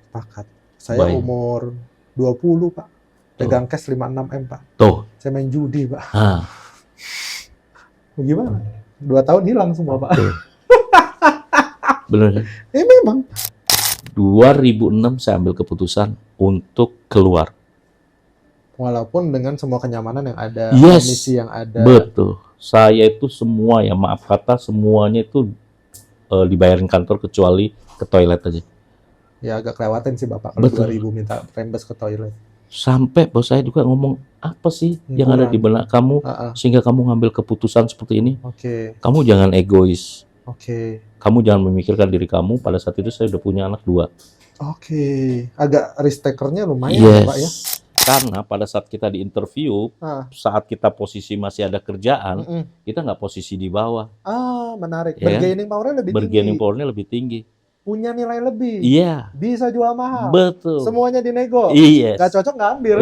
Sepakat. Saya Baik. umur 20, Pak. Pegang Tuh. cash 56 M, Pak. Tuh. Saya main judi, Pak. Ah, Gimana? 2 tahun hilang semua, Pak. tuh. Bener. Memang. 2006 saya ambil keputusan untuk keluar. Walaupun dengan semua kenyamanan yang ada, Yes. komisi yang ada. Betul. Saya itu semua ya, maaf kata, semuanya itu dibayarin kantor kecuali ke toilet aja. Ya agak kelewatan sih Bapak kalau Betul. 2000 minta rembes ke toilet. Sampai bos saya juga ngomong, apa sih yang ada di benak kamu sehingga kamu ngambil keputusan seperti ini? Oke. Kamu jangan egois. Oke. Kamu jangan memikirkan diri kamu. Pada saat itu saya udah punya anak 2. Oke. Agak risk taker-nya lumayan Yes. ya, Pak ya. Karena pada saat kita di interview, saat kita posisi masih ada kerjaan, kita nggak posisi di bawah. Menarik. Ya. Bargaining power-nya lebih tinggi. Bargaining power-nya lebih tinggi. Punya nilai lebih. Iya. Bisa jual mahal. Betul. Semuanya dinego. Yes. Gak cocok nggak ambil.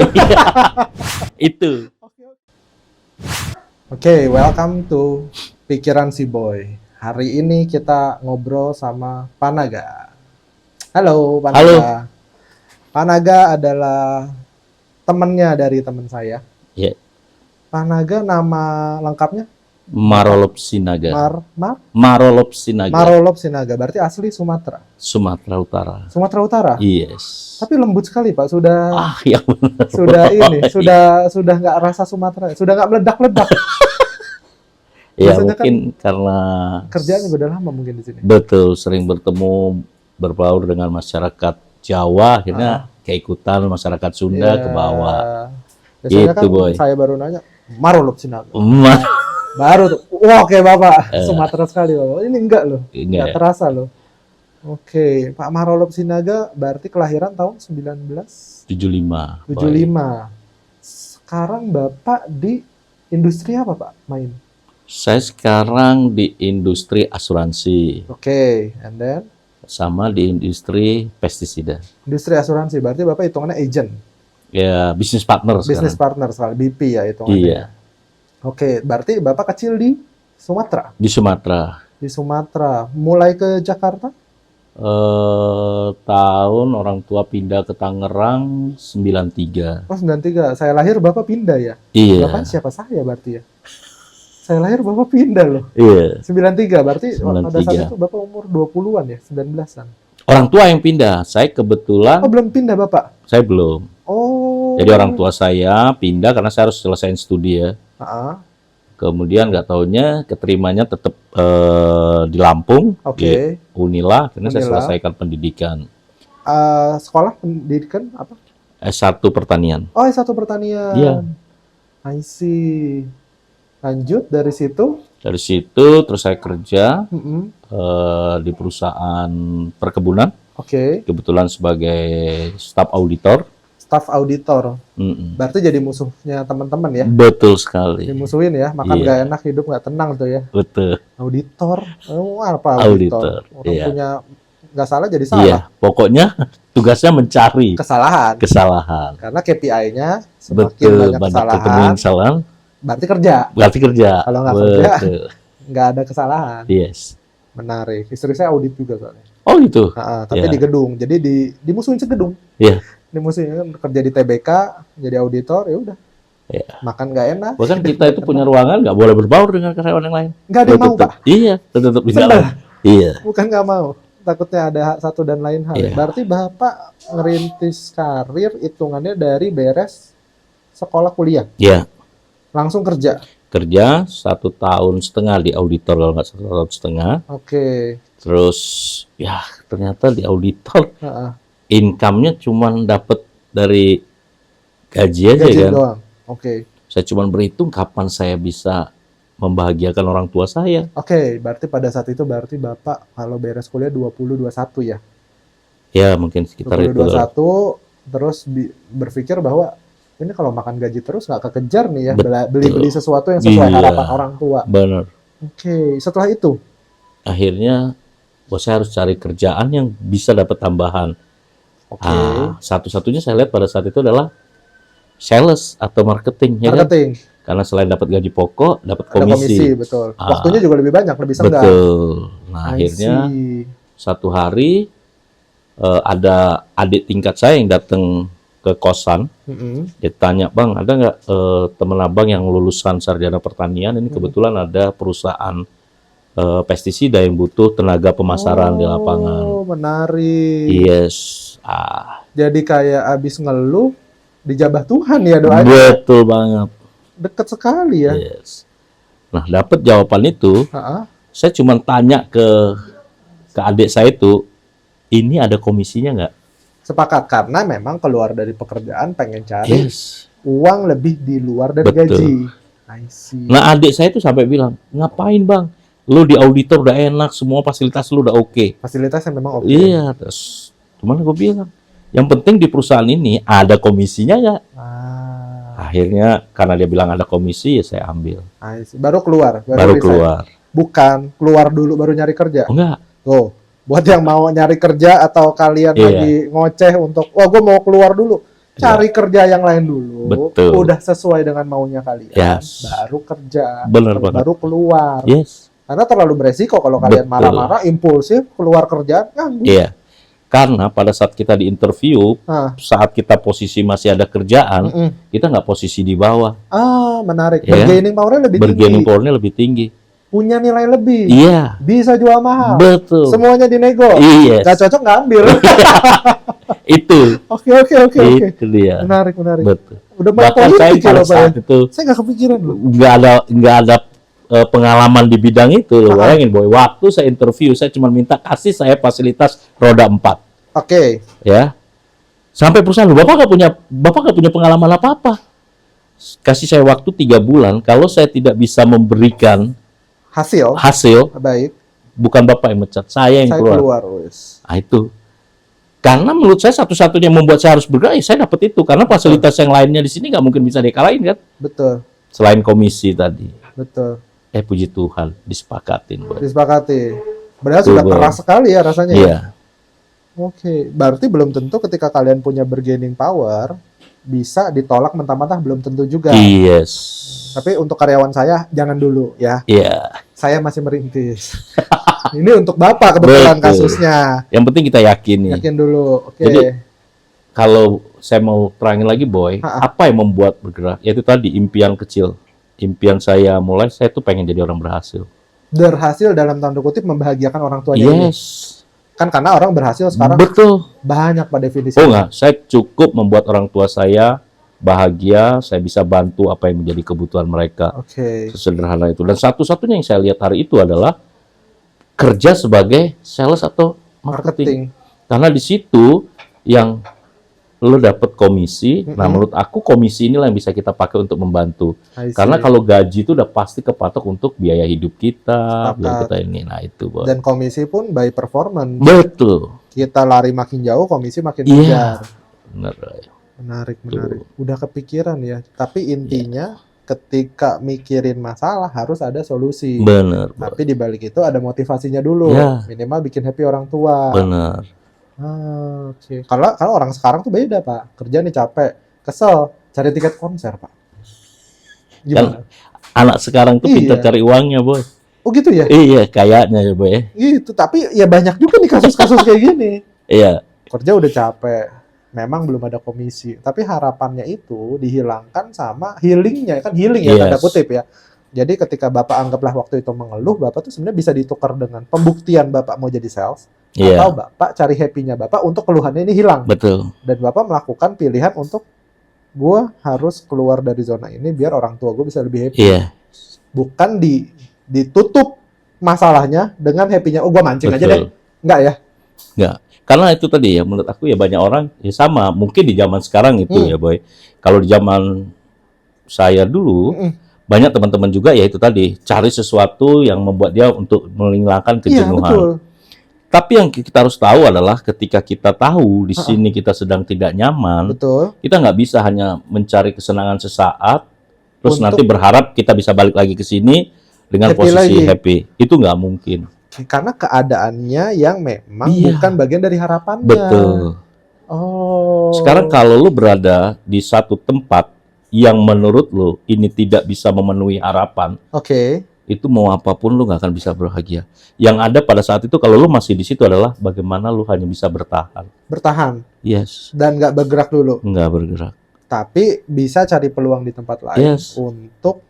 Itu. Oke, welcome to Pikiran Si Boy. Hari ini kita ngobrol sama Panaga. Halo, Panaga. Halo. Panaga adalah temannya dari teman saya. Iya. Panaga nama lengkapnya? Marolop Sinaga. Marolop Sinaga. Sinaga. Berarti asli Sumatera. Sumatera Utara. Sumatera Utara. Yes. Tapi lembut sekali Pak. Sudah. Ya benar. Sudah ini. Sudah nggak rasa Sumatera. Sudah nggak meledak-ledak. Ya biasanya mungkin karena kerjaannya udah lama mungkin di sini. Betul, sering bertemu, berbaur dengan masyarakat Jawa, akhirnya keikutan masyarakat Sunda ke bawah. Biasanya Gitu, kan Boy. saya baru nanya, Marolop Sinaga. Emak. Baru tuh, wah oke Bapak, Sumatera sekali Bapak. Ini enggak loh, Enggak enggak ya? terasa loh. Oke, Pak Marolop Sinaga berarti kelahiran tahun 1975. 75. Sekarang Bapak di industri apa Pak main? Saya sekarang di industri asuransi, Oke, and then? sama di industri pestisida. Industri asuransi, berarti Bapak hitungannya agent? Ya, bisnis partner Business sekarang. partner sekali, BP ya hitungannya. Iya, Oke, berarti Bapak kecil di Sumatera? di Sumatera. Di Sumatera. Mulai ke Jakarta? Tahun orang tua pindah ke Tangerang 93. Oh, 93. Saya lahir Bapak pindah ya? Iya. Bapak siapa saya berarti ya? Saya lahir Bapak pindah loh. Iya. 93, berarti pada saat 93. itu Bapak umur 20-an ya? 19-an? Orang tua yang pindah. Saya kebetulan, Oh, belum pindah Bapak? saya belum. Oh. Jadi orang tua saya pindah karena saya harus selesaiin studi ya. Kemudian nggak taunya keterimanya tetap di Lampung, di Oke. Unila, akhirnya saya Unila. selesaikan pendidikan. Sekolah pendidikan apa? S1 pertanian. Oh, S1 pertanian. Iya. I see. Lanjut dari situ. Dari situ terus saya kerja di perusahaan perkebunan, Oke. kebetulan sebagai staf auditor. Staff auditor. Berarti jadi musuhnya teman-teman ya? Betul sekali. Dimusuhin ya, makan Iya. nggak enak, hidup nggak tenang tuh ya. Betul. Auditor, apa auditor? Orang iya. punya nggak salah jadi Iya, salah. pokoknya tugasnya mencari Kesalahan. Karena KPI-nya semakin Betul, banyak banyak ketemu kesalahan, kesalahan, berarti kerja. berarti kerja. Kalau nggak kerja, Betul. nggak ada kesalahan. Yes. Menarik. Istri saya audit juga soalnya. Oh gitu. Tapi Iya. di gedung, jadi dimusuhin segedung. Iya. Dimusuhin kan, kerja di TBK, jadi auditor, ya udah. Iya. Makan nggak enak. Bahkan kita itu punya ruangan nggak boleh berbaur dengan karyawan yang lain. Nggak ada yang mau, Pak. Iya, tetap di Sebel. dalam. Iya. Bukan nggak mau. Takutnya ada satu dan lain hal. Iya. Berarti Bapak ngerintis karir hitungannya dari beres sekolah kuliah. Iya. Langsung kerja. Kerja 1,5 tahun di auditor, kalau nggak 1,5 tahun. Oke. Terus ya ternyata di auditor income-nya cuma dapat dari gaji aja Gaji kan. doang. Oke. Saya cuma berhitung kapan saya bisa membahagiakan orang tua saya. Oke, berarti pada saat itu berarti Bapak kalau beres kuliah 20-21 ya? Ya mungkin sekitar itu. 20-21, terus berpikir bahwa ini kalau makan gaji terus nggak kekejar nih ya, beli-beli sesuatu yang sesuai harapan orang tua. Benar. Oke, setelah itu? Akhirnya saya harus cari kerjaan yang bisa dapat tambahan. Oke. Satu-satunya saya lihat pada saat itu adalah sales atau marketing. Ya Marketing. Kan? Karena selain dapat gaji pokok, dapat Ada komisi, betul. Waktunya juga lebih banyak, lebih senggang. Betul. Nah, akhirnya satu hari ada adik tingkat saya yang datang ke kosan. Dia tanya, "Bang, ada nggak teman abang yang lulusan sarjana pertanian? Ini kebetulan ada perusahaan pestisida yang butuh tenaga pemasaran di lapangan." Oh, menarik. Yes. Jadi kayak abis ngeluh, dijabah Tuhan ya doanya. Betul banget. Deket sekali ya. Yes. Nah, dapat jawaban itu, saya cuma tanya ke adik saya itu, ini ada komisinya nggak? Sepakat, karena memang keluar dari pekerjaan pengen cari Yes. uang lebih di luar dari Betul. gaji. I see. Nah, adik saya itu sampai bilang, "Ngapain bang? Lu di auditor udah enak, semua fasilitas lu udah oke." Fasilitasnya memang oke. Iya, terus cuman gue bilang, yang penting di perusahaan ini ada komisinya nggak? Akhirnya karena dia bilang ada komisi, ya saya ambil. I see. Baru keluar. Baru resign. keluar. Bukan keluar dulu baru nyari kerja. Oh, enggak. Tuh, buat yang mau nyari kerja atau kalian lagi ngoceh untuk, wah gue mau keluar dulu. Cari kerja yang lain dulu. Betul. Udah sesuai dengan maunya kalian. Yes. Baru kerja. Bener banget. Baru keluar. Yes. Karena terlalu beresiko kalau kalian Betul. marah-marah, impulsif, keluar kerjaan, nganggur. Iya. Karena pada saat kita di interview, saat kita posisi masih ada kerjaan, kita nggak posisi di bawah. Menarik. Ya. Bargaining power-nya lebih tinggi. Bargaining power-nya lebih tinggi. Punya nilai lebih. Iya. Bisa jual mahal. Betul. Semuanya dinego. Iya. Gak cocok nggak ambil. Itu. Oke. Itu dia. Menarik. Betul. Udah main Bahkan saya politik ya pada Bapak saat ya? itu Saya nggak kepikiran loh. nggak ada pengalaman di bidang itu loh. Bayangin boy, waktu saya interview saya cuma minta kasih saya fasilitas roda 4. Oke. Ya. Sampai perusahaan, Bapak nggak punya pengalaman apa-apa. Kasih saya waktu 3 bulan, kalau saya tidak bisa memberikan hasil, Baik. bukan Bapak yang mecat, saya yang keluar. Wes. Nah, itu. Karena menurut saya satu-satunya yang membuat saya harus bergerak, saya dapat itu. Karena fasilitas yang lainnya di sini nggak mungkin bisa dikalahin kan? Betul. Selain komisi tadi. Betul. Puji Tuhan, disepakatin. Boy. Disepakati. Padahal sudah keras sekali ya rasanya. Iya. Oke. Berarti belum tentu ketika kalian punya bargaining power, bisa ditolak mentah-mentah, belum tentu juga. Yes. Tapi untuk karyawan saya, jangan dulu ya. Iya. Saya masih merintis. Ini untuk Bapak kebetulan Betul. kasusnya. Yang penting kita yakin nih. Yakin dulu. Oke. Jadi, kalau saya mau terangin lagi, Boy, apa yang membuat bergerak? Yaitu tadi, impian kecil. Impian saya mulai, saya tuh pengen jadi orang berhasil. Berhasil dalam tanda kutip membahagiakan orang tuanya ini. Yes. Kan karena orang berhasil sekarang Betul. banyak pada definisinya. Oh enggak, saya cukup membuat orang tua saya bahagia, saya bisa bantu apa yang menjadi kebutuhan mereka. Oke. Sesederhana itu. Dan satu-satunya yang saya lihat hari itu adalah kerja sebagai sales atau marketing. Karena di situ yang lo dapat komisi. Nah, menurut aku komisi inilah yang bisa kita pakai untuk membantu. Karena kalau gaji itu udah pasti kepatok untuk biaya hidup kita, biaya kita ini. Nah, itu, Boy. Dan komisi pun by performance. Betul. Kita lari makin jauh, komisi makin kejar. Benar. Menarik. Udah kepikiran ya. Tapi intinya ketika mikirin masalah harus ada solusi. Benar. Tapi di balik itu ada motivasinya dulu. Minimal bikin happy orang tua. Benar. Oke. Kalau orang sekarang tuh beda, Pak. Kerja nih capek, kesel, cari tiket konser, Pak. Gimana? Anak sekarang tuh pintar cari uangnya, Boy. Oh gitu ya? Iya, kayaknya ya, Boy. Gitu, tapi ya banyak juga nih kasus-kasus kayak gini. Iya. Kerja udah capek, memang belum ada komisi, tapi harapannya itu dihilangkan sama healingnya, kan healing ya, tanda kutip ya. Jadi ketika Bapak anggaplah waktu itu mengeluh, Bapak tuh sebenarnya bisa ditukar dengan pembuktian Bapak mau jadi sales, atau Bapak cari happy-nya Bapak untuk keluhannya ini hilang. Betul. Dan Bapak melakukan pilihan untuk gue harus keluar dari zona ini biar orang tua gue bisa lebih happy. Iya. Bukan ditutup masalahnya dengan happy-nya. Oh, gue mancing aja deh. Enggak ya? Enggak. Karena itu tadi ya, menurut aku ya banyak orang ya sama. Mungkin di zaman sekarang itu ya, Boy. Kalau di zaman saya dulu, banyak teman-teman juga ya itu tadi, cari sesuatu yang membuat dia untuk menghilangkan kejenuhan. Iya, betul. Tapi yang kita harus tahu adalah ketika kita tahu di sini kita sedang tidak nyaman, kita nggak bisa hanya mencari kesenangan sesaat, terus nanti berharap kita bisa balik lagi ke sini dengan posisi happy. Itu nggak mungkin. Karena keadaannya yang memang bukan bagian dari harapannya. Betul. Oh. Sekarang kalau lu berada di satu tempat yang menurut lu ini tidak bisa memenuhi harapan, itu mau apapun lu nggak akan bisa bahagia. Yang ada pada saat itu kalau lu masih di situ adalah bagaimana lu hanya bisa bertahan. Bertahan Yes, dan nggak bergerak dulu. nggak bergerak. Tapi bisa cari peluang di tempat lain Yes. untuk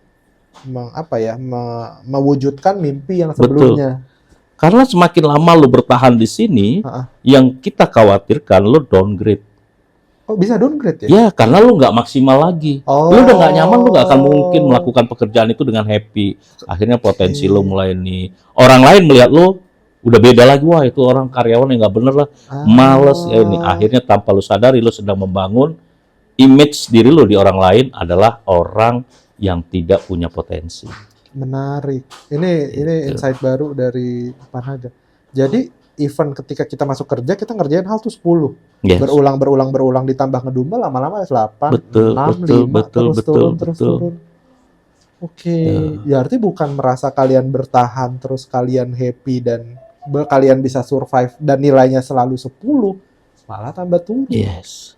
mewujudkan mimpi yang sebelumnya. Karena semakin lama lu bertahan di sini, yang kita khawatirkan lu downgrade. Oh, bisa downgrade ya? Ya, karena lu nggak maksimal lagi. Oh. Lu udah nggak nyaman, lu nggak akan mungkin melakukan pekerjaan itu dengan happy. Akhirnya potensi lu mulai nih. Orang lain melihat lu udah beda lagi. Wah, itu orang karyawan yang nggak bener lah. Males ya ini. Akhirnya tanpa lu sadari lu sedang membangun image diri lu di orang lain adalah orang yang tidak punya potensi. Menarik. Ini insight baru dari Panaga. Jadi even ketika kita masuk kerja, kita ngerjain hal tuh 10. Yes. Berulang ditambah ngedumel, lama-lama 8, Betul, 6, betul, 5, betul, terus betul, turun. Oke. Ya arti bukan merasa kalian bertahan, terus kalian happy dan kalian bisa survive dan nilainya selalu 10, malah tambah turun. Yes.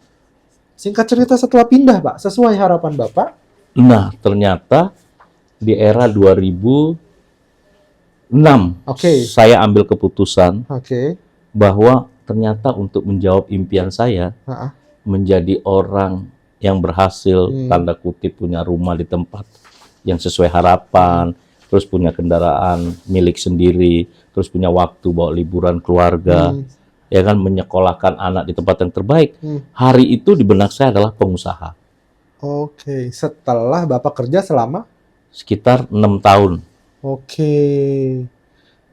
Singkat cerita setelah pindah, Pak, sesuai harapan Bapak. Nah, ternyata di era 2006, saya ambil keputusan bahwa ternyata untuk menjawab impian saya, menjadi orang yang berhasil, tanda kutip punya rumah di tempat yang sesuai harapan, terus punya kendaraan milik sendiri, terus punya waktu bawa liburan keluarga, ya kan, menyekolahkan anak di tempat yang terbaik. Hari itu di benak saya adalah pengusaha. Oke, setelah Bapak kerja selama? Sekitar 6 tahun. Oke,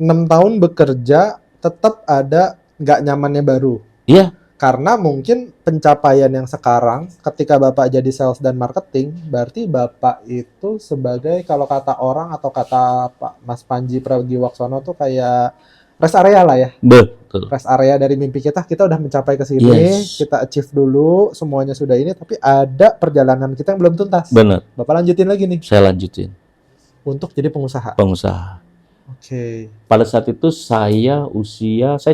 6 tahun bekerja, tetap ada nggak nyamannya baru. Iya. Karena mungkin pencapaian yang sekarang, ketika Bapak jadi sales dan marketing, berarti Bapak itu sebagai, kalau kata orang atau kata Pak Mas Panji Pragiwaksono tuh kayak rest area lah ya. Betul. Rest area dari mimpi kita udah mencapai ke sini, kita achieve dulu, semuanya sudah ini, tapi ada perjalanan kita yang belum tuntas. Benar. Bapak lanjutin lagi nih. Saya lanjutin. Untuk jadi pengusaha. Pengusaha. Oke. Pada saat itu saya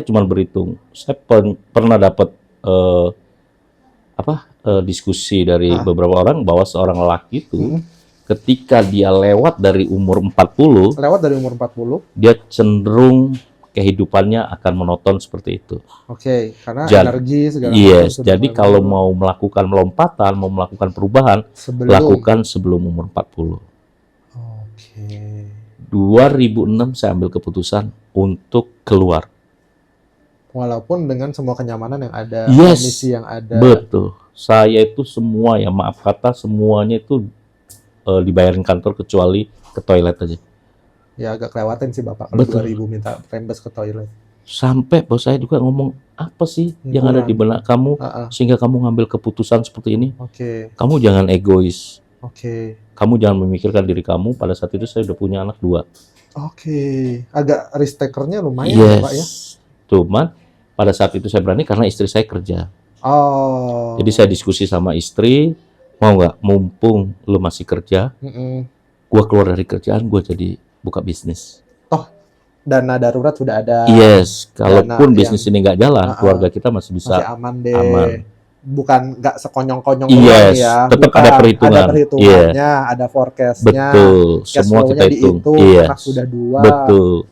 cuma berhitung. Saya pernah dapat diskusi dari beberapa orang bahwa seorang lelaki itu ketika dia lewat dari umur 40, dia cenderung kehidupannya akan monoton seperti itu. Oke, karena energi segala macam. Yes, jadi kalau mau melakukan lompatan, mau melakukan perubahan, lakukan sebelum umur 40. Oke. 2006 saya ambil keputusan untuk keluar. Walaupun dengan semua kenyamanan yang ada, yes, kondisi yang ada. Betul. Saya itu semua, ya maaf kata, semuanya itu dibayarin kantor kecuali ke toilet aja. Ya agak kelewatan sih Bapak kalau 2000 minta rembes ke toilet. Sampai bos saya juga ngomong, apa sih yang ada di benak kamu sehingga kamu ngambil keputusan seperti ini? Kamu jangan egois. Kamu jangan memikirkan diri kamu. Pada saat itu saya udah punya anak 2. Agak risk taker-nya lumayan Pak ya. Cuman pada saat itu saya berani karena istri saya kerja. Jadi saya diskusi sama istri, mau nggak, mumpung lu masih kerja, gua keluar dari kerjaan, gua jadi buka bisnis. Dana darurat sudah ada. Yes, kalaupun bisnis ini nggak jalan, keluarga kita masih bisa aman deh. Aman. Bukan nggak sekonyong-konyong ya. Tetap ada perhitungan. Ada perhitungannya, ada forecast-nya. Betul, semua kita hitung. Anak sudah 2. Betul.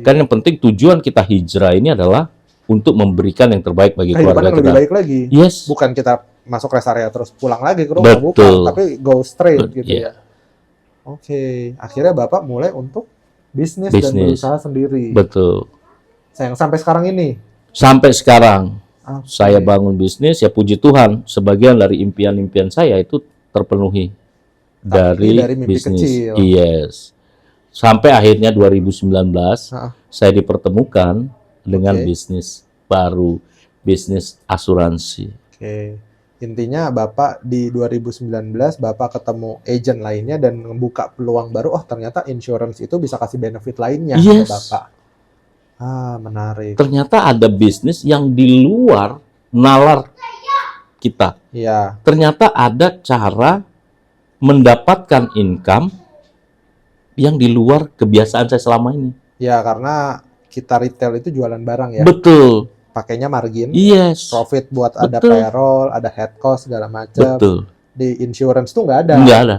Kan yang penting tujuan kita hijrah ini adalah untuk memberikan yang terbaik bagi keluarga kita. Lebih baik lagi. Yes. Bukan kita masuk rest area terus pulang lagi ke rumah, bukan, tapi go straight gitu ya. Oke, akhirnya Bapak mulai untuk bisnis dan berusaha sendiri. Betul. Sayang sampai sekarang ini. Sampai sekarang saya bangun bisnis, ya puji Tuhan, sebagian dari impian-impian saya itu terpenuhi dari bisnis. Kecil. Yes. Sampai akhirnya 2019 saya dipertemukan dengan bisnis baru, bisnis asuransi. Intinya Bapak di 2019 Bapak ketemu agent lainnya dan membuka peluang baru. Oh, ternyata insurance itu bisa kasih benefit lainnya ke Bapak. Menarik. Ternyata ada bisnis yang di luar nalar kita. Ternyata ada cara mendapatkan income yang di luar kebiasaan saya selama ini. Ya, karena kita retail itu jualan barang ya. Betul. Pakainya margin. Profit buat ada payroll, ada head cost segala macam. Betul. Di insurance tuh nggak ada. Nggak ada.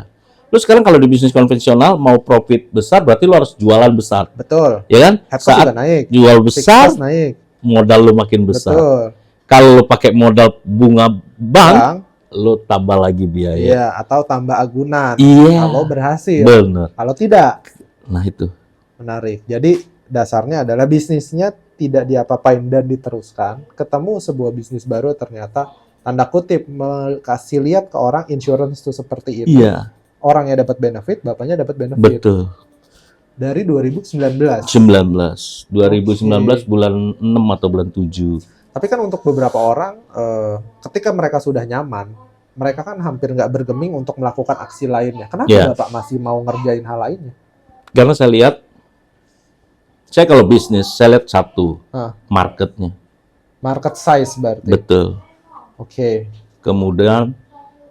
Lu sekarang kalau di bisnis konvensional mau profit besar berarti lu harus jualan besar. Betul. Ya kan? Head cost Saat juga naik. jual Fixed besar, cost naik. modal lu makin besar. Betul. Kalau lu pakai modal bunga bank, Bang, lu tambah lagi biaya. iya, atau tambah agunan. Iya. Kalau berhasil. Bener. Kalau tidak, Nah itu. menarik. Jadi dasarnya adalah bisnisnya tidak diapa-apain dan diteruskan. Ketemu sebuah bisnis baru ternyata tanda kutip kasih lihat ke orang insurance itu seperti itu. Iya. Orangnya dapat benefit, bapaknya dapat benefit. Betul. Dari 2019. 2019 bulan 6 atau bulan 7. Tapi kan untuk beberapa orang, ketika mereka sudah nyaman, mereka kan hampir nggak bergeming untuk melakukan aksi lainnya. Kenapa Yeah. Bapak masih mau ngerjain hal lainnya? Karena saya lihat, saya kalau bisnis, saya lihat satu, marketnya. Market size berarti. Betul. Oke. Kemudian,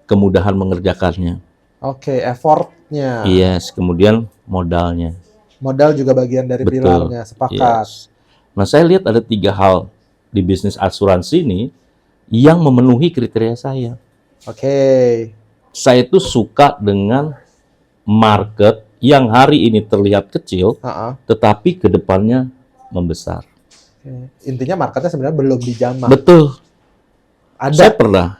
kemudahan mengerjakannya. Oke, effortnya. Yes, kemudian modalnya. Modal juga bagian dari Betul. pilarnya, sepakat. Yes. Nah, saya lihat ada 3 hal di bisnis asuransi ini yang memenuhi kriteria saya. Oke. Saya itu suka dengan market yang hari ini terlihat kecil, tetapi ke depannya membesar. Oke. Intinya marketnya sebenarnya belum dijamah. Betul. Ada. Saya pernah,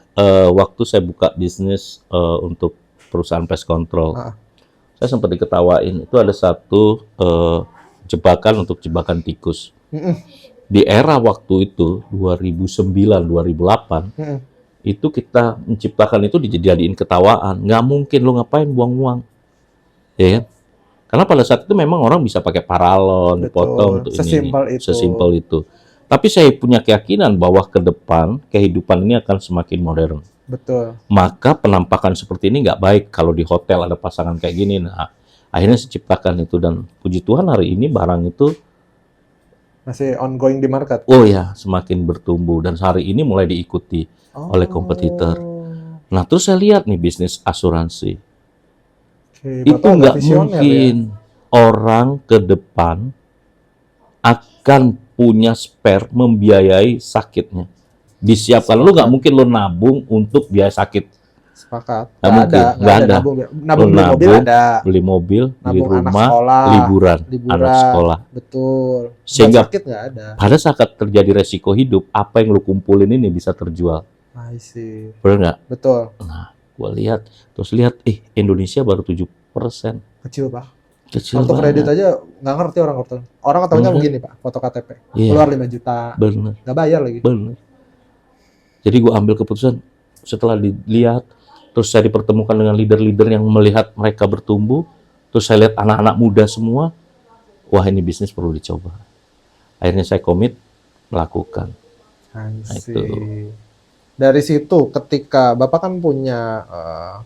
waktu saya buka bisnis untuk perusahaan pest control, saya sempat diketawain. Itu ada satu jebakan untuk jebakan tikus. Di era waktu itu, 2009-2008, itu kita menciptakan itu dijadiin ketawaan. Nggak mungkin lo ngapain buang uang. Ya kan? Karena pada saat itu memang orang bisa pakai paralon, dipotong untuk ini. Sesimpel itu. Tapi saya punya keyakinan bahwa ke depan kehidupan ini akan semakin modern. Betul. Maka penampakan seperti ini nggak baik kalau di hotel ada pasangan kayak gini. Nah, akhirnya saya ciptakan itu dan puji Tuhan hari ini barang itu masih ongoing di market. Oh ya, semakin bertumbuh dan hari ini mulai diikuti oleh kompetitor. Nah, terus saya lihat nih bisnis asuransi. Itu nggak mungkin orang ke depan akan punya spare membiayai sakitnya. Disiapkan. Lu nggak mungkin lu nabung untuk biaya sakit. Sepakat. Nggak ada. Nabung beli mobil ada. Beli mobil, beli Nabung anak rumah, sekolah, liburan, anak sekolah. Betul. Sehingga sakit nggak ada. Pada saat terjadi resiko hidup, apa yang lu kumpulin ini bisa terjual. I see. Benar nggak? Betul. Nah, gua lihat, terus lihat, Indonesia baru 7%. Kecil, Pak. Kecil Kartu kredit aja nggak ngerti orang kartu. Orang tahunya begini, Pak, foto KTP. Keluar 5 juta. Bener. Nggak bayar lagi. Bener. Jadi gue ambil keputusan setelah dilihat, terus saya dipertemukan dengan leader-leader yang melihat mereka bertumbuh, terus saya lihat anak-anak muda semua, wah ini bisnis perlu dicoba. Akhirnya saya komit melakukan. Nah, itu. Dari situ ketika Bapak kan punya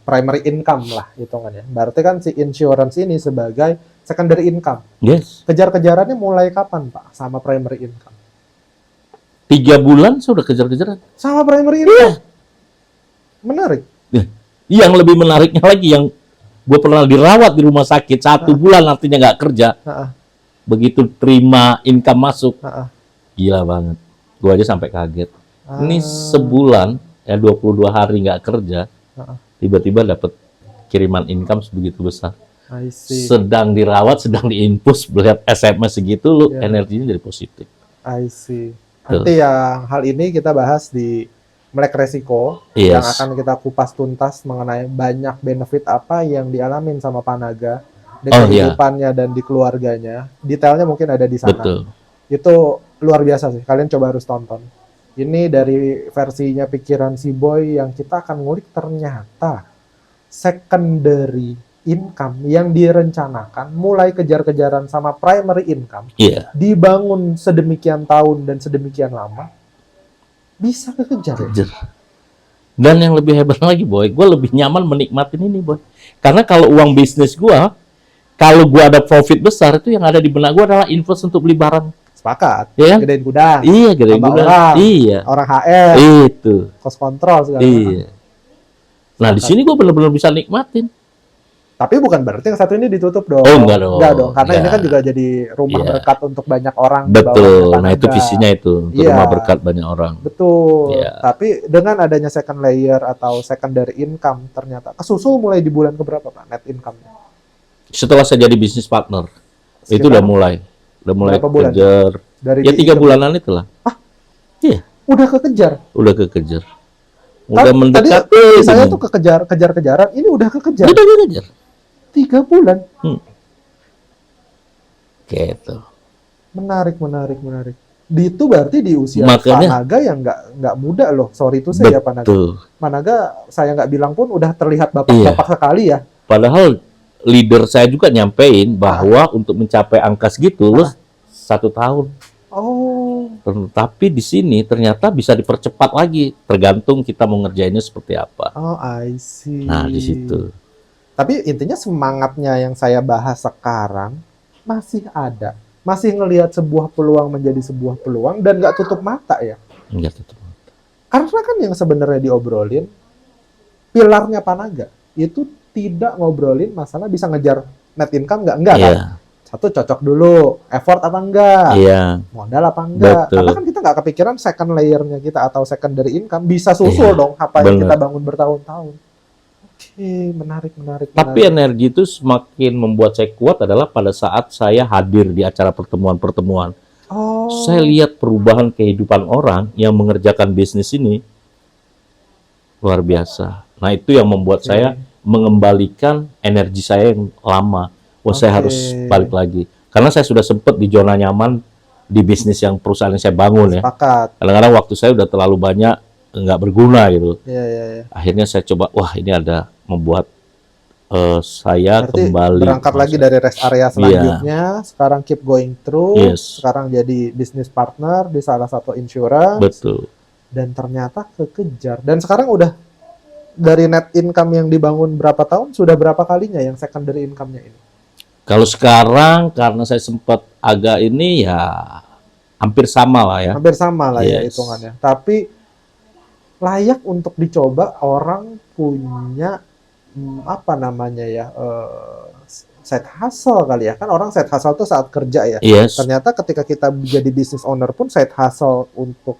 primary income lah hitungannya. Berarti kan si insurance ini sebagai secondary income. Yes. Kejar-kejarannya mulai kapan, Pak, sama primary income? 3 bulan saya udah kejar-kejaran. Sama primary income? Menarik. Yang lebih menariknya lagi, yang gue pernah dirawat di rumah sakit 1 bulan artinya nggak kerja. Begitu terima income masuk, gila banget. Gue aja sampai kaget. Ini sebulan, 22 hari nggak kerja, tiba-tiba dapat kiriman income sebegitu besar. Sedang dirawat, sedang diinfus, melihat SMS segitu, lu energinya jadi positif. I see. Nanti yang hal ini kita bahas di Melek Resiko, yang akan kita kupas tuntas mengenai banyak benefit apa yang dialamin sama Pak Naga di kehidupannya dan di keluarganya. Detailnya mungkin ada di sana. Betul. Itu luar biasa sih. Kalian coba harus tonton. Ini dari versinya Pikiran Si Boy yang kita akan ngulik ternyata secondary income yang direncanakan mulai kejar-kejaran sama primary income dibangun sedemikian tahun dan sedemikian lama bisa kekejar ya? Dan yang lebih hebat lagi Boy, gue lebih nyaman menikmatin ini Boy, karena kalau uang bisnis gue, kalau gue ada profit besar itu yang ada di benak gue adalah invest untuk beli barang. Sepakat. Ya? Gedein gudang. Iya, gedein gudang. Iya. Orang HR. Itu. Cost control segala macam. Nah, di sini gue benar-benar bisa nikmatin. Tapi bukan berarti yang satu ini ditutup dong. Oh, enggak dong. Enggak dong, karena Ya. ini kan juga jadi rumah Ya. berkat untuk banyak orang di bawahnya Betul. Nah, Panaga. itu visinya itu untuk Iya. rumah berkat banyak orang. Betul. Ya. Tapi dengan adanya second layer atau secondary income ternyata kesusul mulai di bulan keberapa Pak net income-nya? Setelah saya jadi bisnis partner, itu Sekitar udah mulai berapa bulan? kejar. Dari Ya 3 income. bulanan itulah. Iya, Udah kekejar. udah kekejar. Kan Udah tadi mendekati. saya tuh kekejaran, ini udah kekejar. Udah kekejar. 3 bulan. Gitu. Menarik. Itu berarti di usia Makanya- Panaga yang nggak muda loh. Sorry itu saya Panaga. Betul. Panaga saya nggak bilang pun udah terlihat bapak-bapak sekali ya. Padahal leader saya juga nyampein bahwa untuk mencapai angka segitu lu 1 tahun. Oh, Tapi di sini ternyata bisa dipercepat lagi, tergantung kita mau ngerjainnya seperti apa. oh I see. Nah, di situ. Tapi intinya semangatnya yang saya bahas sekarang masih ada. Masih ngelihat sebuah peluang menjadi sebuah peluang dan nggak tutup mata ya. Enggak tutup. Karena kan yang sebenarnya diobrolin, pilarnya Panaga itu tidak ngobrolin masalah bisa ngejar net income enggak kan? Iya, Satu cocok dulu, effort apa enggak, iya, modal apa enggak. Betul. Karena kan kita nggak kepikiran second layernya kita atau secondary income bisa susul Iya, dong apa yang bener. kita bangun bertahun-tahun. Oke, menarik. Tapi energi itu semakin membuat saya kuat adalah pada saat saya hadir di acara pertemuan-pertemuan. Oh, Saya lihat perubahan kehidupan orang yang mengerjakan bisnis ini luar biasa. Nah, itu yang membuat Oke. saya mengembalikan energi saya yang lama. Wah, saya Oke. harus balik lagi. Karena saya sudah sempat di zona nyaman di bisnis yang perusahaan yang saya bangun ya. sepakat. Kadang-kadang waktu saya udah terlalu banyak nggak berguna gitu. Iya. Akhirnya saya coba, wah ini ada membuat saya Berarti kembali. berangkat lagi dari rest area selanjutnya, sekarang keep going through, Yes. sekarang jadi business partner di salah satu insurance, Betul. dan ternyata kekejar. Dan sekarang udah dari net income yang dibangun berapa tahun, sudah berapa kalinya yang secondary income-nya ini? Kalau sekarang karena saya sempat agak ini ya hampir sama lah ya. Hampir sama lah ya Yes. hitungannya. Tapi layak untuk dicoba orang punya apa namanya ya, side hustle kali ya. Kan orang side hustle tuh saat kerja ya. Yes. Ternyata ketika kita jadi business owner pun side hustle untuk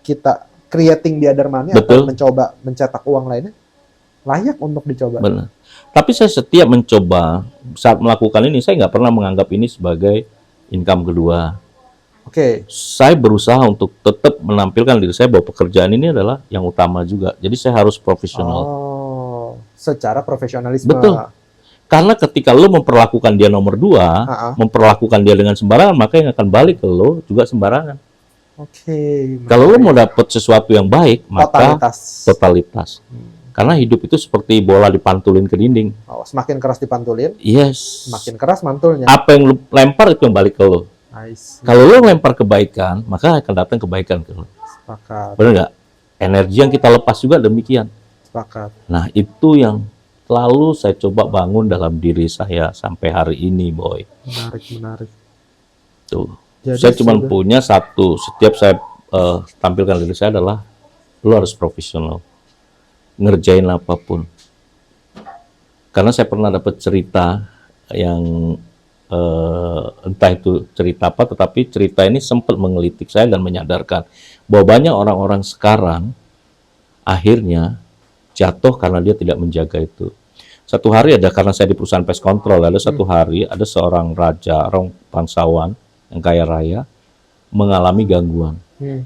kita creating the other money atau Betul. mencoba mencetak uang lainnya layak untuk dicoba. Benar. Tapi saya setiap mencoba saat melakukan ini, saya nggak pernah menganggap ini sebagai income kedua. Oke. Saya berusaha untuk tetap menampilkan diri saya bahwa pekerjaan ini adalah yang utama juga. Jadi saya harus profesional. Oh, secara profesionalisme. Betul. Karena ketika lo memperlakukan dia nomor 2, Ah, ah. memperlakukan dia dengan sembarangan, maka yang akan balik ke lo juga sembarangan. Oke. Kalau lo menarik. mau dapat sesuatu yang baik, maka totalitas. totalitas. Karena hidup itu seperti bola dipantulin ke dinding. Oh, semakin keras dipantulin, Yes. semakin keras mantulnya. Apa yang lo lempar itu yang balik ke lo. Nice. Kalau lo lempar kebaikan, maka akan datang kebaikan ke lo. Sepakat. Benar nggak? Energi yang kita lepas juga demikian. Sepakat. Nah, itu yang selalu saya coba bangun dalam diri saya sampai hari ini, Boy. Menarik. Tuh. Jadi Saya cuma sudah- punya satu, setiap saya tampilkan diri saya adalah lo harus profesional. Ngerjain apapun. Karena saya pernah dapat cerita yang entah itu cerita apa, tetapi cerita ini sempat menggelitik saya dan menyadarkan bahwa banyak orang-orang sekarang akhirnya jatuh karena dia tidak menjaga itu. Satu hari ada, karena saya di perusahaan pest control, ada satu hari ada seorang raja, orang bangsawan yang kaya raya mengalami gangguan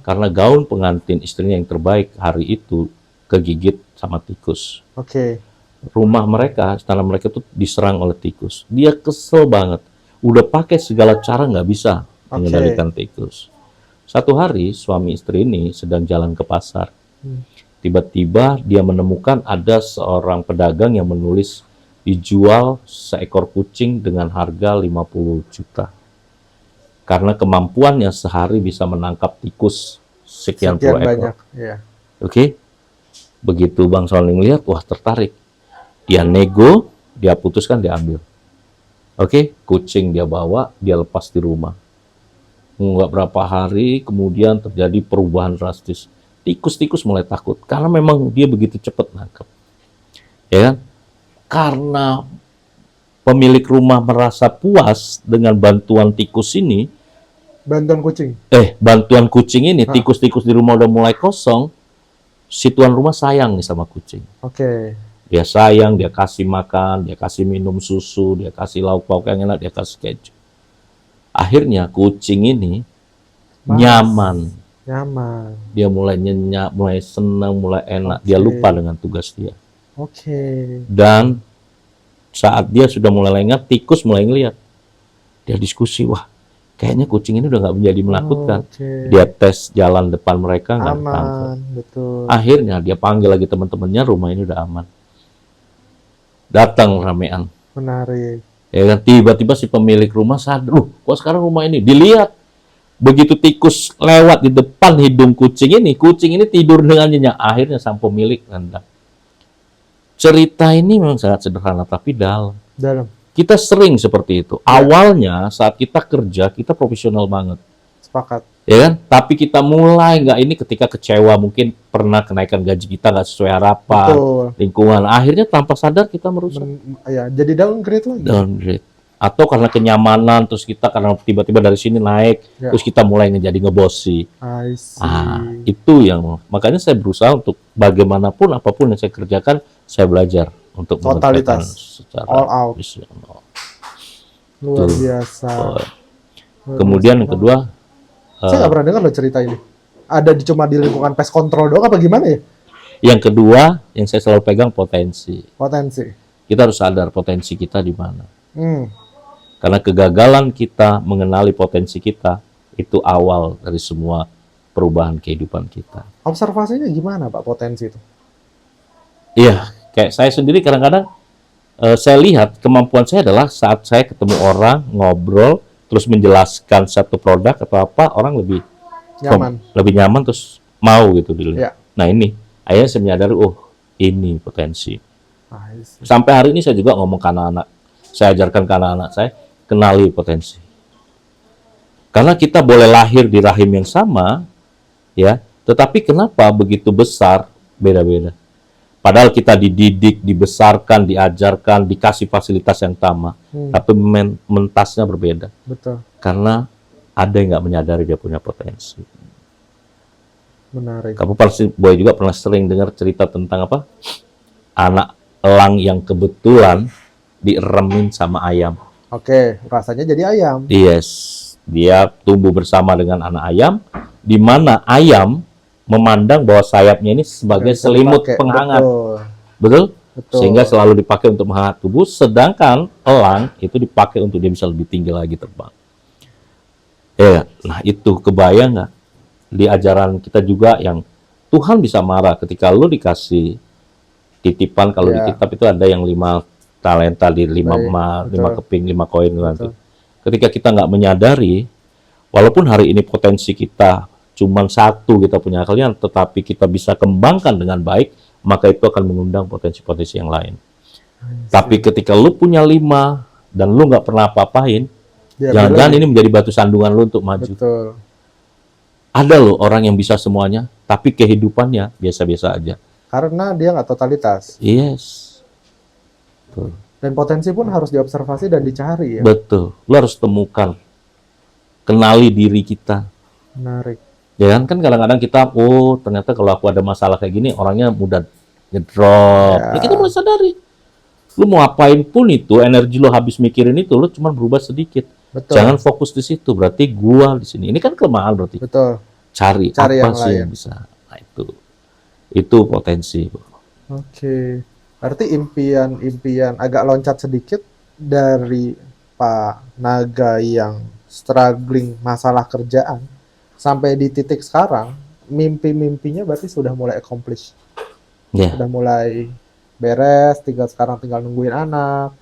karena gaun pengantin istrinya yang terbaik hari itu kegigit sama tikus. Oke. Rumah mereka, istana mereka itu diserang oleh tikus. Dia kesel banget. Udah pakai segala cara nggak bisa mengendalikan tikus. Satu hari suami istri ini sedang jalan ke pasar. Tiba-tiba dia menemukan ada seorang pedagang yang menulis dijual seekor kucing dengan harga 50 juta. Karena kemampuannya sehari bisa menangkap tikus sekian puluh ekor. banyak. Ya. Oke. Begitu Bang Soling lihat, wah tertarik. Dia nego, dia putuskan, dia ambil. Oke, kucing dia bawa, dia lepas di rumah. Nggak berapa hari, kemudian terjadi perubahan drastis. Tikus-tikus mulai takut, karena memang dia begitu cepat nangkep. Ya kan? Karena pemilik rumah merasa puas dengan bantuan tikus ini, Bantuan kucing. bantuan kucing ini, tikus-tikus di rumah udah mulai kosong, si tuan rumah sayang nih sama kucing. Oke. Dia sayang, dia kasih makan, dia kasih minum susu, dia kasih lauk pauk yang enak, dia kasih keju. Akhirnya kucing ini nyaman. Dia mulai nyenyak, mulai senang, mulai enak. Dia lupa dengan tugas dia. Dan saat dia sudah mulai lengah, tikus mulai ngeliat. Dia diskusi, wah kayaknya kucing ini udah nggak menjadi menakutkan. Dia tes jalan depan mereka, nggak ketangkep. Akhirnya dia panggil lagi teman-temannya, rumah ini udah aman. Datang ramean. Menarik. Ya kan, tiba-tiba si pemilik rumah sadar, kok sekarang rumah ini dilihat. Begitu tikus lewat di depan hidung kucing ini tidur dengan nyenyak. Akhirnya sang pemilik nendang. Cerita ini memang sangat sederhana, tapi dalam. Kita sering seperti itu. Awalnya saat kita kerja, kita profesional banget. Sepakat. Ya kan? Tapi kita mulai nggak ini ketika kecewa, mungkin pernah kenaikan gaji kita nggak sesuai harapan, lingkungan. Akhirnya tanpa sadar kita merusak. Jadi downgrade lagi. Downgrade. Atau karena kenyamanan, terus kita karena tiba-tiba dari sini naik, terus kita mulai jadi ngebosi. Itu yang makanya saya berusaha untuk bagaimanapun apapun yang saya kerjakan, saya belajar untuk totalitas secara all out. Luar biasa. Kemudian yang kedua, saya nggak pernah dengar loh cerita ini. Ada cuma di lingkungan pest control doang apa gimana ya? Yang kedua, yang saya selalu pegang potensi. Kita harus sadar potensi kita di mana. Karena kegagalan kita mengenali potensi kita, itu awal dari semua perubahan kehidupan kita. Observasinya gimana Pak potensi itu? Iya, kayak saya sendiri kadang-kadang saya lihat kemampuan saya adalah saat saya ketemu orang, ngobrol, terus menjelaskan satu produk atau apa, orang lebih nyaman terus mau gitu dilihat. Nah ini, akhirnya saya menyadari, ini potensi. Sampai hari ini saya juga ngomong ke anak-anak, saya ajarkan ke anak-anak saya, kenali potensi. Karena kita boleh lahir di rahim yang sama, ya, tetapi kenapa begitu besar beda-beda? Padahal kita dididik, dibesarkan, diajarkan, dikasih fasilitas yang sama, tapi mentasnya berbeda. Karena ada yang nggak menyadari dia punya potensi. Menarik. Kamu pasti, Boy juga pernah sering dengar cerita tentang apa? Anak elang yang kebetulan dieremin sama ayam. Rasanya jadi ayam. Yes, dia tumbuh bersama dengan anak ayam, di mana ayam memandang bahwa sayapnya ini sebagai selimut penghangat. Betul? Sehingga selalu dipakai untuk menghangat tubuh, sedangkan elang itu dipakai untuk dia bisa lebih tinggi lagi terbang. Ya, nah itu kebayang nggak? Di ajaran kita juga yang Tuhan bisa marah ketika lu dikasih titipan, kalau di kitab itu ada yang 5 talenta, di 5 emas, 5 keping, 5 koin nanti. Ketika kita nggak menyadari, walaupun hari ini potensi kita cuma 1 kita punya kalian, tetapi kita bisa kembangkan dengan baik, maka itu akan mengundang potensi-potensi yang lain. Tapi ketika lu punya 5 dan lu nggak pernah apa-apain, jangan-jangan ini menjadi batu sandungan lu untuk maju. Ada loh orang yang bisa semuanya, tapi kehidupannya biasa-biasa aja. Karena dia nggak totalitas. Yes. Dan potensi pun harus diobservasi dan dicari ya. Betul. Lu harus temukan, kenali diri kita. Menarik. Ya kan kadang-kadang kita, ternyata kalau aku ada masalah kayak gini, orangnya mudah ngedrop. Ya kita mulai sadari. Lu mau apain pun itu, energi lu habis mikirin itu, lu cuma berubah sedikit. Jangan fokus di situ. Berarti gua di sini. Ini kan kelemahan berarti. Cari apa sih yang bisa. Nah itu potensi. Berarti impian agak loncat sedikit dari Pak Naga yang struggling masalah kerjaan sampai di titik sekarang, mimpi-mimpinya berarti sudah mulai accomplish. Sudah mulai beres, sekarang tinggal nungguin anak.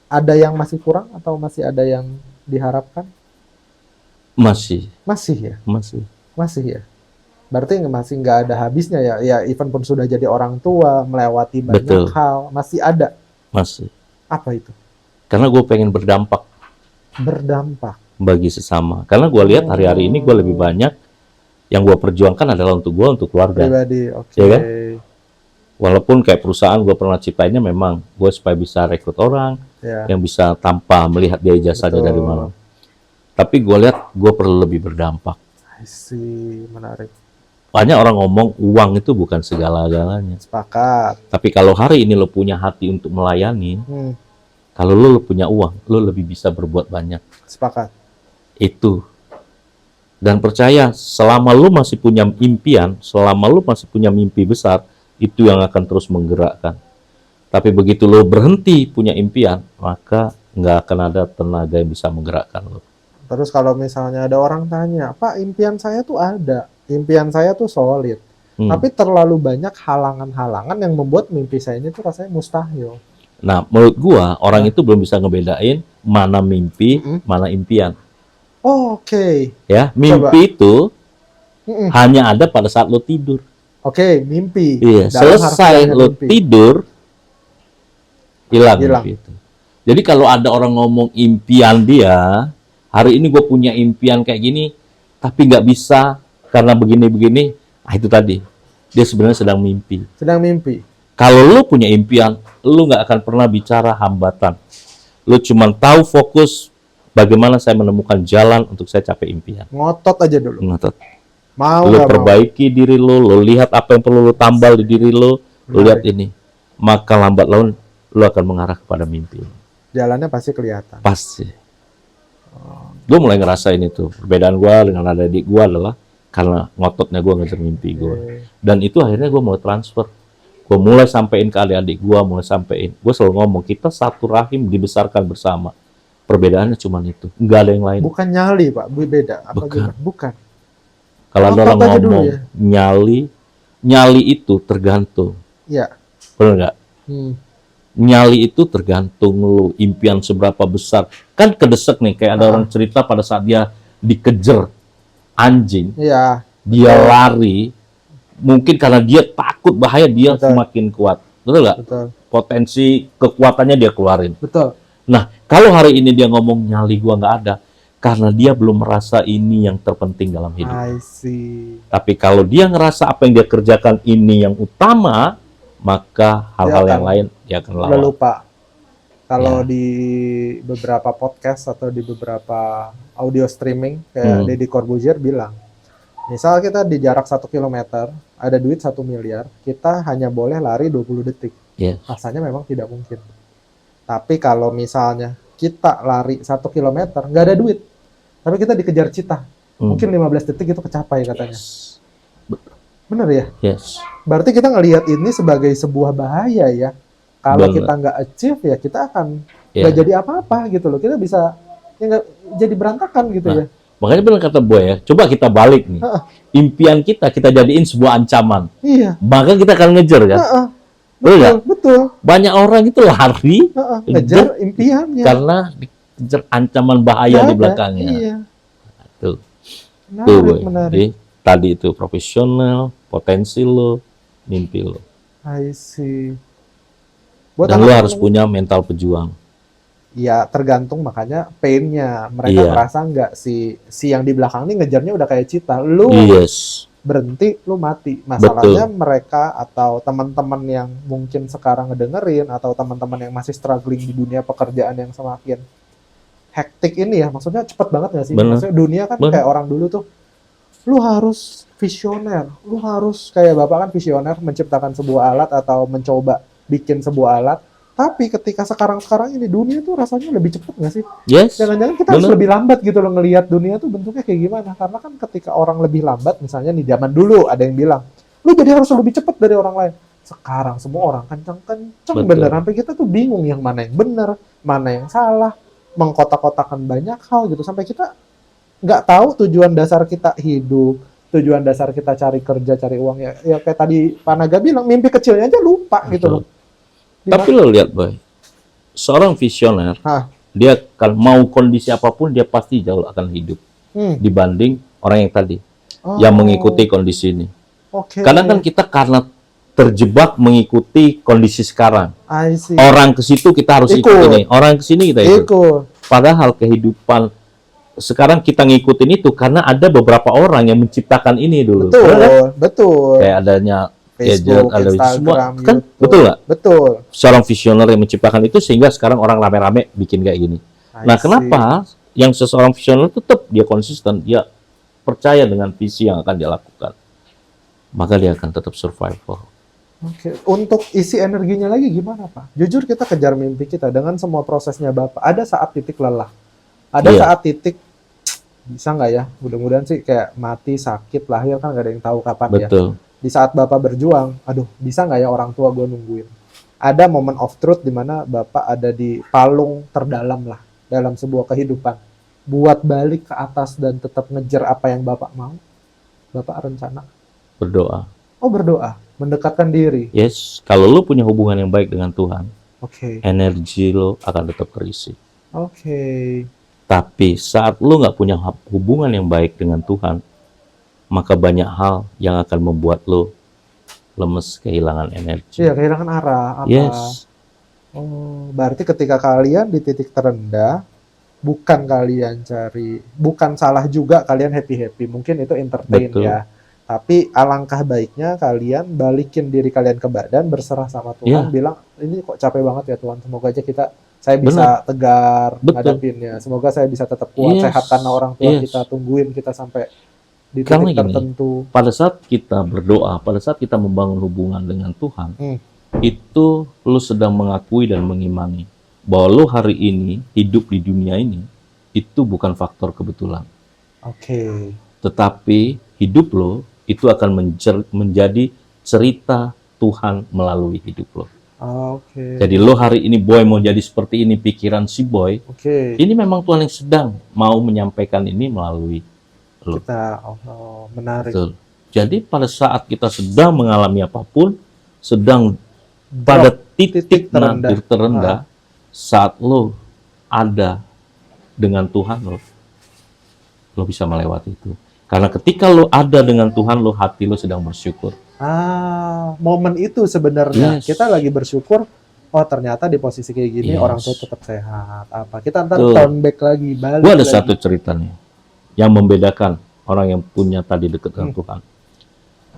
Ada yang masih kurang atau masih ada yang diharapkan? Masih ya? Masih ya? Berarti masih nggak ada habisnya ya? Ya, even pun sudah jadi orang tua, melewati banyak hal, masih ada? Masih. Apa itu? Karena gue pengen berdampak. Bagi sesama. Karena gue lihat hari-hari ini gue lebih banyak yang gue perjuangkan adalah untuk gue, untuk keluarga. Pribadi, ya kan? Walaupun kayak perusahaan gue pernah ciptainnya memang gue supaya bisa rekrut orang, Ya. yang bisa tanpa melihat dia ijazahnya Betul. dari mana. Tapi gue lihat gue perlu lebih berdampak. I see, menarik. Banyak orang ngomong uang itu bukan segala-galanya. Sepakat. Tapi kalau hari ini lo punya hati untuk melayani, Hmm, kalau lo punya uang, lo lebih bisa berbuat banyak. sepakat. Itu. Dan percaya, selama lo masih punya impian, selama lo masih punya mimpi besar, itu yang akan terus menggerakkan. Tapi begitu lo berhenti punya impian, maka nggak akan ada tenaga yang bisa menggerakkan lo. Terus kalau misalnya ada orang tanya, Pak, impian saya tuh ada, impian saya tuh solid, tapi terlalu banyak halangan-halangan yang membuat mimpi saya ini tuh rasanya mustahil. Nah, menurut gua, orang itu belum bisa ngebedain mana mimpi, mana impian. Oke. Ya, mimpi itu Mm-mm. hanya ada pada saat lo tidur. Oke, mimpi. Iya, Dalam selesai harfiahnya lo mimpi. tidur, hilang Hilang. mimpi itu. Jadi kalau ada orang ngomong impian dia, hari ini gue punya impian kayak gini, tapi nggak bisa karena begini-begini, itu tadi. Dia sebenarnya sedang mimpi. Sedang mimpi. Kalau lo punya impian, lo nggak akan pernah bicara hambatan. Lo cuma tahu fokus bagaimana saya menemukan jalan untuk saya capai impian. Ngotot aja dulu. Ngotot. Mau Lo nggak mau. perbaiki diri lo lihat apa yang perlu lo tambal di diri lo lihat ini. Maka lambat laun lo akan mengarah kepada mimpi. Jalannya pasti kelihatan. Pasti. Gue mulai ngerasain itu. Perbedaan gue dengan adik gue adalah karena ngototnya gue ngejar mimpi gue. Dan itu akhirnya gue mulai transfer. Gue mulai sampein ke adik-adik gue, mulai sampein. Gue selalu ngomong, kita satu rahim dibesarkan bersama. Perbedaannya cuma itu. Nggak ada yang lain. Bukan nyali, Pak. Beda. Apa Bukan. gimana? Bukan. Kalau ada Ngotot orang aja dulu ngomong ya. nyali itu tergantung. Iya. Benar nggak? Hmm. Nyali itu tergantung lu impian seberapa besar. Kan kedesek nih, kayak ada orang cerita pada saat dia dikejar anjing, Iya. dia lari, mungkin karena dia takut bahaya, dia Betul. semakin kuat. Betul nggak? Betul. Potensi kekuatannya dia keluarin. Betul. Nah, kalau hari ini dia ngomong nyali gua nggak ada, karena dia belum merasa ini yang terpenting dalam hidup. I see. Tapi kalau dia ngerasa apa yang dia kerjakan ini yang utama, maka hal-hal Dia yang lain dia akan Udah lawan. lupa. Kalau Ya. di beberapa podcast atau di beberapa audio streaming, kayak Deddy Corbuzier bilang, misal kita di jarak 1 kilometer, ada duit 1 miliar, kita hanya boleh lari 20 detik. Yes. Rasanya memang tidak mungkin. Tapi kalau misalnya kita lari 1 kilometer, nggak ada duit, tapi kita dikejar cita, mungkin 15 detik itu kecapai katanya. Yes. Bener ya? Yes. Berarti kita ngelihat ini sebagai sebuah bahaya ya. Kalau Bener. kita nggak achieve ya kita akan Ya. nggak jadi apa-apa gitu loh. Kita bisa ya nggak jadi berantakan gitu Nah, ya. Makanya benar kata Boy ya, coba kita balik nih. Impian kita jadiin sebuah ancaman. Iya. Maka kita akan ngejar kan. Heeh. Betul nggak? Betul. Banyak orang itu lari Ngejar impiannya. karena dikejar ancaman bahaya Nggak di ada. belakangnya. Iya. Tuh. Tuh, Menarik, Boy. menarik. Jadi, tadi itu profesional, potensi lo, mimpi lo. I see. Buat Dan lo anak-anak harus punya mental pejuang. ya tergantung makanya pain-nya. Mereka Iya. merasa nggak si yang di belakang ini ngejarnya udah kayak cita. Lu Yes. berhenti, lu mati. Masalahnya mereka atau teman-teman yang mungkin sekarang ngedengerin atau teman-teman yang masih struggling di dunia pekerjaan yang semakin hektik ini ya, maksudnya cepet banget nggak sih? Bener. Maksudnya dunia kan Bener. kayak orang dulu tuh, lu harus visioner, lu harus kayak bapak kan visioner menciptakan sebuah alat atau mencoba bikin sebuah alat. Tapi ketika sekarang ini dunia tuh rasanya lebih cepet nggak sih? Yes. Jangan-jangan kita harus Bener. lebih lambat gitu loh ngelihat dunia tuh bentuknya kayak gimana. Karena kan ketika orang lebih lambat, misalnya nih zaman dulu ada yang bilang, lu jadi harus lebih cepat dari orang lain. Sekarang semua orang kenceng-kenceng Betul. bener. Sampai kita tuh bingung yang mana yang bener, mana yang salah. Mengkotak-kotakan banyak hal gitu. Sampai kita nggak tahu tujuan dasar kita hidup. Tujuan dasar kita cari kerja, cari uang. Ya kayak tadi Pak Naga bilang, mimpi kecilnya aja lupa gitu loh. Tapi lo lihat, Boy. Seorang visioner, Hah. dia kan mau kondisi apapun dia pasti jauh akan hidup dibanding orang yang tadi yang mengikuti kondisi ini. Oke. Kadang kan kita karena terjebak mengikuti kondisi sekarang. I see. Orang ke situ kita harus ikut ini, orang ke sini kita ikut. Padahal kehidupan sekarang kita ngikutin itu karena ada beberapa orang yang menciptakan ini dulu. Betul, Benar kan? betul. Kayak adanya Facebook, ada semua Instagram, kan, YouTube. betul nggak? Betul. Seorang visioner yang menciptakan itu sehingga sekarang orang rame-rame bikin kayak gini. I Nah, see. kenapa yang seseorang visioner tetap dia konsisten, dia percaya dengan visi yang akan dia lakukan, maka dia akan tetap survival. Oke, untuk isi energinya lagi gimana, Pak? Jujur kita kejar mimpi kita dengan semua prosesnya Bapak. Ada saat titik lelah, ada Iya. saat titik bisa nggak ya? Mudah-mudahan sih kayak mati, sakit, lahir kan nggak ada yang tahu kapan ya. Betul. Di saat Bapak berjuang, aduh bisa nggak ya orang tua gue nungguin? Ada momen of truth di mana Bapak ada di palung terdalam lah dalam sebuah kehidupan. Buat balik ke atas dan tetap ngejar apa yang Bapak mau, Bapak rencana. Berdoa. Oh berdoa, mendekatkan diri. Yes, kalau lu punya hubungan yang baik dengan Tuhan, Oke, energi lo akan tetap terisi. oke. Tapi saat lu nggak punya hubungan yang baik dengan Tuhan, maka banyak hal yang akan membuat lo lemes, kehilangan energi. Iya, kehilangan arah. Apa? Yes, Oh, berarti ketika kalian di titik terendah, bukan kalian cari, bukan salah juga kalian happy-happy. Mungkin itu entertain betul. ya. Tapi alangkah baiknya kalian balikin diri kalian ke badan, berserah sama Tuhan, Iya. bilang, ini kok capek banget ya Tuhan, semoga aja saya bisa tegar Betul. ngadapinnya. Semoga saya bisa tetap kuat, Yes. sehat karena orang tua Yes. kita tungguin kita sampai di Karena titik gini, tertentu. pada saat kita berdoa, pada saat kita membangun hubungan dengan Tuhan, itu lu sedang mengakui dan mengimani bahwa lu hari ini hidup di dunia ini itu bukan faktor kebetulan, Oke. tetapi hidup lo itu akan menjadi cerita Tuhan melalui hidup lo. Oke. Jadi lo hari ini Boy mau jadi seperti ini, pikiran si Boy, Oke. ini memang Tuhan yang sedang mau menyampaikan ini melalui lo. Kita menarik. Betul. Jadi pada saat kita sedang mengalami apapun, sedang pada titik terendah, saat lo ada dengan Tuhan, lo bisa melewati itu. Karena ketika lo ada dengan Tuhan, hati lo sedang bersyukur. Momen itu sebenarnya Yes. kita lagi bersyukur. Oh ternyata di posisi kayak gini Yes. orang tua tetap sehat. Apa kita ntar Betul. turn back lagi, balik Gue ada lagi. satu cerita nih yang membedakan orang yang punya tadi dekat dengan Tuhan.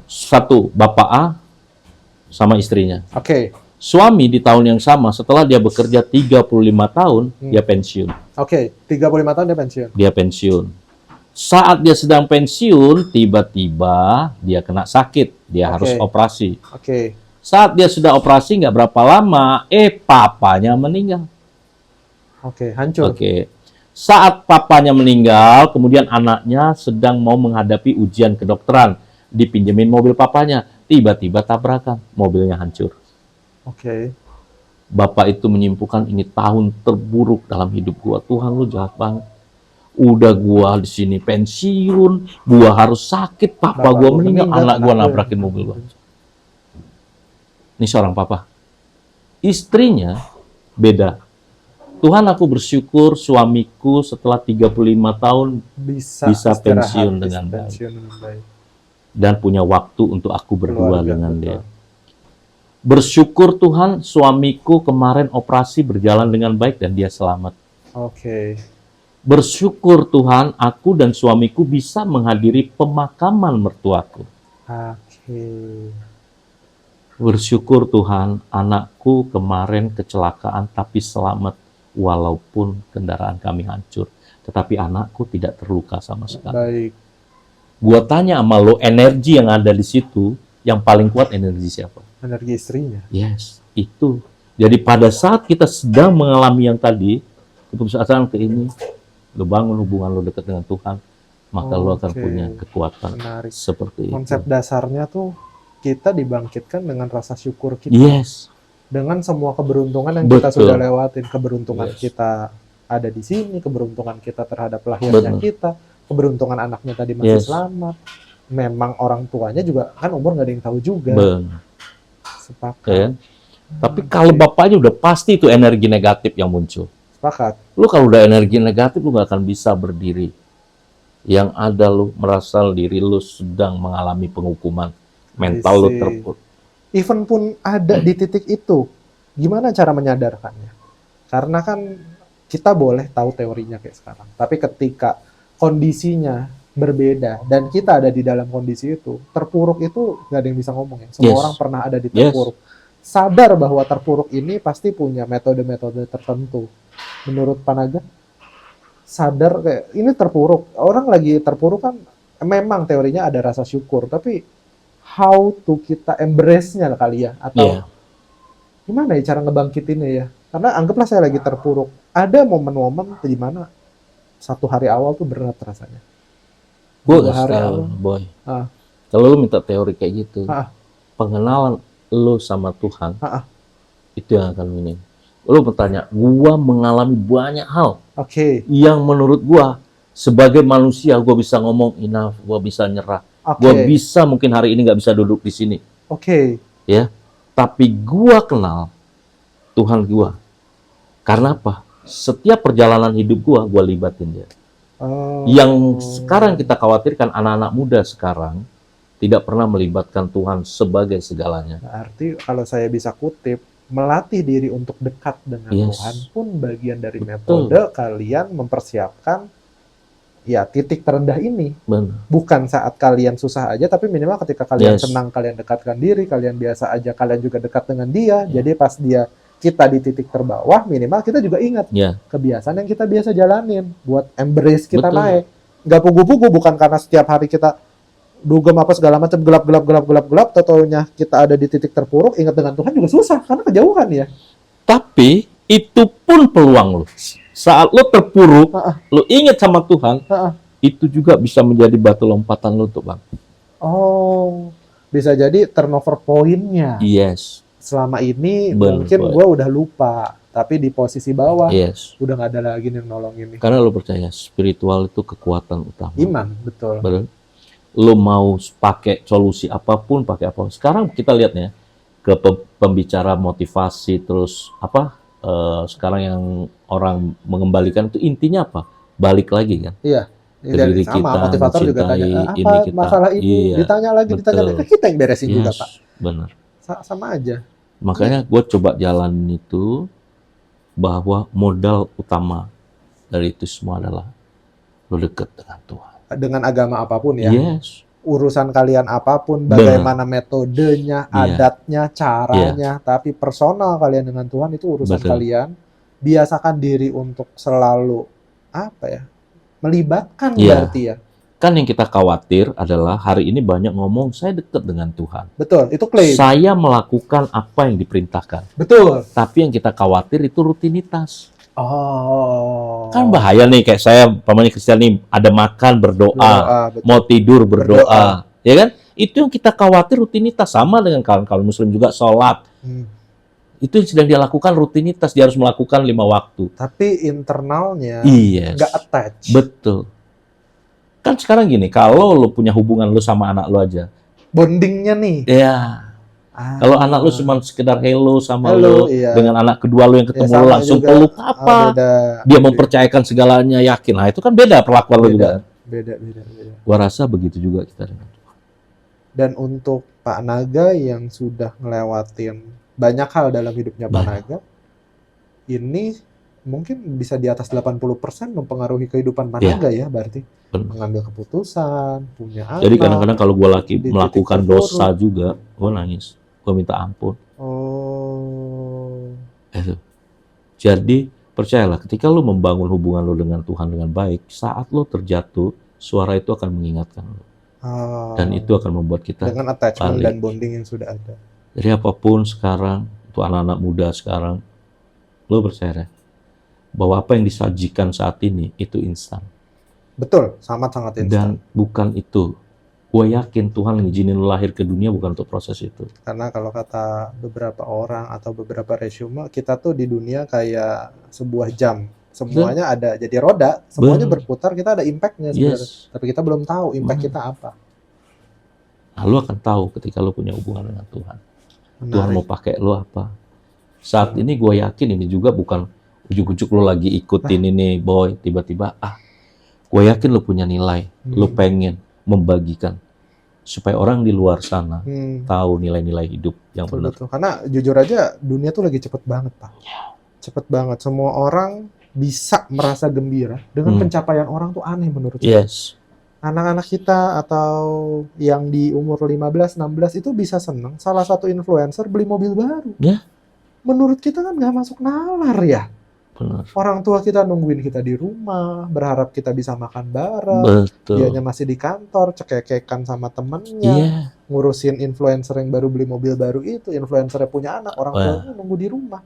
Satu, Bapak A sama istrinya. Oke. Suami di tahun yang sama setelah dia bekerja 35 tahun, dia pensiun. Oke, 35 tahun dia pensiun. Dia pensiun. Saat dia sedang pensiun, tiba-tiba dia kena sakit. Dia harus operasi. Oke. Saat dia sudah operasi, nggak berapa lama, papanya meninggal. Oke, hancur. Oke. Saat papanya meninggal, kemudian anaknya sedang mau menghadapi ujian kedokteran. Dipinjemin mobil papanya. Tiba-tiba tabrakan. Mobilnya hancur. Oke. Bapak itu menyimpulkan ini tahun terburuk dalam hidup gua. Tuhan lu jahat banget. Udah gua di sini pensiun, gua harus sakit, papa gua meninggal, anak gua nabrakin mobil gua. Ini seorang papa. Istrinya beda. Tuhan, aku bersyukur suamiku setelah 35 tahun Bisa istirahat, pensiun dengan baik. Dan punya waktu untuk aku berdua dengan dia. Bersyukur Tuhan, suamiku kemarin operasi berjalan dengan baik dan dia selamat. Oke. Bersyukur Tuhan, aku dan suamiku bisa menghadiri pemakaman mertuaku. Oke. Bersyukur Tuhan, anakku kemarin kecelakaan tapi selamat walaupun kendaraan kami hancur. Tetapi anakku tidak terluka sama sekali. Baik. Gua tanya sama lo, energi yang ada di situ, yang paling kuat energi siapa? Energi istrinya. Yes, itu. Jadi pada saat kita sedang mengalami yang tadi, keputusasaan ke ini, lo bangun hubungan lo dekat dengan Tuhan, maka lo akan punya kekuatan. Menarik. Seperti Konsep itu. dasarnya tuh kita dibangkitkan dengan rasa syukur kita. Yes. Dengan semua keberuntungan yang kita Betul. sudah lewatin. Keberuntungan Yes. kita ada di sini, keberuntungan kita terhadap lahirnya Betul. kita, keberuntungan anaknya tadi masih Yes. selamat. Memang orang tuanya juga, kan umur nggak ada yang tahu juga. Benar. Sepakat. Ya. Tapi kalau bapaknya udah pasti itu energi negatif yang muncul. Sepakat. Lu kalau udah energi negatif, lu gak akan bisa berdiri. Yang ada lu merasa diri lu sedang mengalami penghukuman. Mental lu terpuruk. Even pun ada di titik itu, gimana cara menyadarkannya? Karena kan kita boleh tahu teorinya kayak sekarang. Tapi ketika kondisinya berbeda, dan kita ada di dalam kondisi itu. Terpuruk itu nggak ada yang bisa ngomong ya. Semua Yes. orang pernah ada di Yes. terpuruk. Sadar bahwa terpuruk ini pasti punya metode-metode tertentu. Menurut Panaga, sadar kayak ini terpuruk. Orang lagi terpuruk kan memang teorinya ada rasa syukur, tapi how to kita embrace-nya kali ya, atau Iya. gimana ya cara ngebangkitinnya ya? Karena anggaplah saya lagi terpuruk. Ada momen-momen di mana satu hari awal tuh berat rasanya. Gue 2 kasih hari tahu, awal. Boy. Ah. Kalau lu minta teori kayak gitu, Ah. pengenalan lu sama Tuhan, Ah. itu yang akan minim. Lu bertanya, gua mengalami banyak hal Oke. yang menurut gua sebagai manusia gua bisa ngomong enough, gua bisa nyerah, Oke. gua bisa mungkin hari ini nggak bisa duduk di sini, Oke. ya. Tapi gua kenal Tuhan gua. Karena apa? Setiap perjalanan hidup gua libatin dia. Oh. Yang sekarang kita khawatirkan anak-anak muda sekarang tidak pernah melibatkan Tuhan sebagai segalanya. Berarti kalau saya bisa kutip, melatih diri untuk dekat dengan Yes. Tuhan pun bagian dari Betul. metode kalian mempersiapkan ya titik terendah ini. Benar. Bukan saat kalian susah aja, tapi minimal ketika kalian Yes. senang, kalian dekatkan diri, kalian biasa aja, kalian juga dekat dengan dia. Ya. Jadi pas kita di titik terbawah, minimal kita juga ingat Ya, kebiasaan yang kita biasa jalanin buat embrace kita Betul. naik. Nggak pugu-pugu, bukan karena setiap hari kita dugem apa segala macam gelap, totonya kita ada di titik terpuruk, ingat dengan Tuhan juga susah karena kejauhan ya. tapi itu pun peluang lo. Saat lo terpuruk, Ah. lo ingat sama Tuhan, Ah. itu juga bisa menjadi batu lompatan lo tuh, Bang. Oh, bisa jadi turnover poinnya. Yes, Selama ini Bener, mungkin Boy. gue udah lupa, tapi di posisi bawah yes. udah nggak ada lagi yang nolongin nih. Karena lo percaya spiritual itu kekuatan utama. Iman, betul. Bener. Lo mau pakai solusi apapun, pakai apa. Sekarang kita lihat ya, ke pembicara motivasi, terus apa, sekarang yang orang mengembalikan itu intinya apa? Balik lagi kan. Iya. Ke Dan diri sama kita, motivator juga mencintai tanya, ini apa kita." masalah ini? Iya, Ditanya lagi, ditanya betul. lagi. Kita yang beresin juga, Pak. Benar. Sama aja. Makanya gue coba jalanin itu, bahwa modal utama dari itu semua adalah lo deket dengan Tuhan. Dengan agama apapun ya. Yes. Urusan kalian apapun, Benar. bagaimana metodenya, Iya. adatnya, caranya, tapi personal kalian dengan Tuhan itu urusan Betul. kalian. Biasakan diri untuk selalu apa ya? Melibatkan Iya. berarti ya. Kan yang kita khawatir adalah hari ini banyak ngomong saya dekat dengan Tuhan. Betul, itu klaim. Saya melakukan apa yang diperintahkan. Betul. Tapi yang kita khawatir itu rutinitas. Oh. Kan bahaya nih, kayak saya pamanya Kristen nih, ada makan berdoa, Betul. mau tidur berdoa. Berdoa. Ya kan? Itu yang kita khawatir rutinitas. Sama dengan kawan-kawan muslim juga sholat. Itu yang sedang dia lakukan rutinitas. Dia harus melakukan 5 waktu. Tapi internalnya Yes. nggak attach. Betul. Kan sekarang gini, kalau lo punya hubungan lo sama anak lo aja, Bondingnya nih. ya. Kalau anak lo cuma sekedar hello sama Hello, lo, iya. dengan anak kedua lo yang Ya, ketemu sama lo langsung juga. peluk apa? Beda. Dia mempercayakan segalanya, yakin. Nah, itu kan beda perlakuan lo juga. Beda. Gua rasa begitu juga kita dengan Tuhan. Dan untuk Pak Naga yang sudah ngelewatin banyak hal dalam hidupnya Pak Banyak. Naga, ini mungkin bisa di atas 80% mempengaruhi kehidupan Pak Iya. Naga ya, berarti. Benar. Mengambil keputusan, punya anak. Jadi kadang-kadang kalau gua di titik melakukan terpuruk. dosa juga, gua nangis. Gua minta ampun. Oh. Itu. Jadi percayalah, ketika lo membangun hubungan lo dengan Tuhan dengan baik, saat lo terjatuh, suara itu akan mengingatkan lo. Ah. Dan itu akan membuat kita dengan attachment balik. dan bonding yang sudah ada. Jadi apapun sekarang, untuk anak-anak muda sekarang, lo percaya bahwa apa yang disajikan saat ini itu instan. Betul, sangat instan. Dan bukan itu. Gue yakin Tuhan ngizinin lo lahir ke dunia bukan untuk proses itu. Karena kalau kata beberapa orang atau beberapa resume, kita tuh di dunia kayak sebuah jam. Semuanya ada jadi roda, semuanya Bener. berputar, kita ada impact-nya sebenarnya. Yes. Tapi kita belum tahu impact Bener. kita apa. Nah, lo akan tahu ketika lo punya hubungan dengan Tuhan. Tuhan Menarik. mau pakai lo apa. Saat ini gue yakin ini juga bukan ujuk-ujuk lo lagi ikutin ini, boy. Tiba-tiba, gue yakin lo punya nilai. Lo pengen membagikan. Supaya orang di luar sana tahu nilai-nilai hidup yang benar. Betul. Karena jujur aja, dunia tuh lagi cepet banget, Pak. Cepet banget. Semua orang bisa merasa gembira dengan pencapaian orang tuh aneh menurut saya. Yes. Anak-anak kita atau yang di umur 15, 16 itu bisa seneng salah satu influencer beli mobil baru. Ya. Menurut kita kan nggak masuk nalar ya. Benar. Orang tua kita nungguin kita di rumah, berharap kita bisa makan bareng. Betul. Dianya masih di kantor, cekek-cekekan sama temennya. Iya. Ngurusin influencer yang baru beli mobil baru itu. Influencernya punya anak, orang Wah. tuanya nunggu di rumah.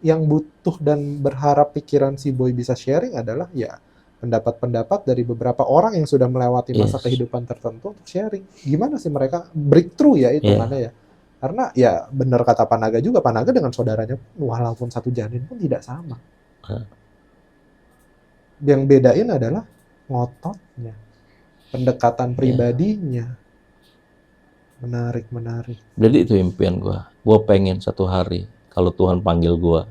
Yang butuh dan berharap pikiran si boy bisa sharing adalah ya pendapat-pendapat dari beberapa orang yang sudah melewati masa Yes. kehidupan tertentu untuk sharing. Gimana sih mereka breakthrough ya itu Iya. mana ya? Karena ya benar kata Panaga juga, Panaga dengan saudaranya walaupun satu janin pun tidak sama. Yang bedain adalah ngototnya, pendekatan pribadinya. Menarik. Jadi itu impian gua. Gua pengen satu hari kalau Tuhan panggil gua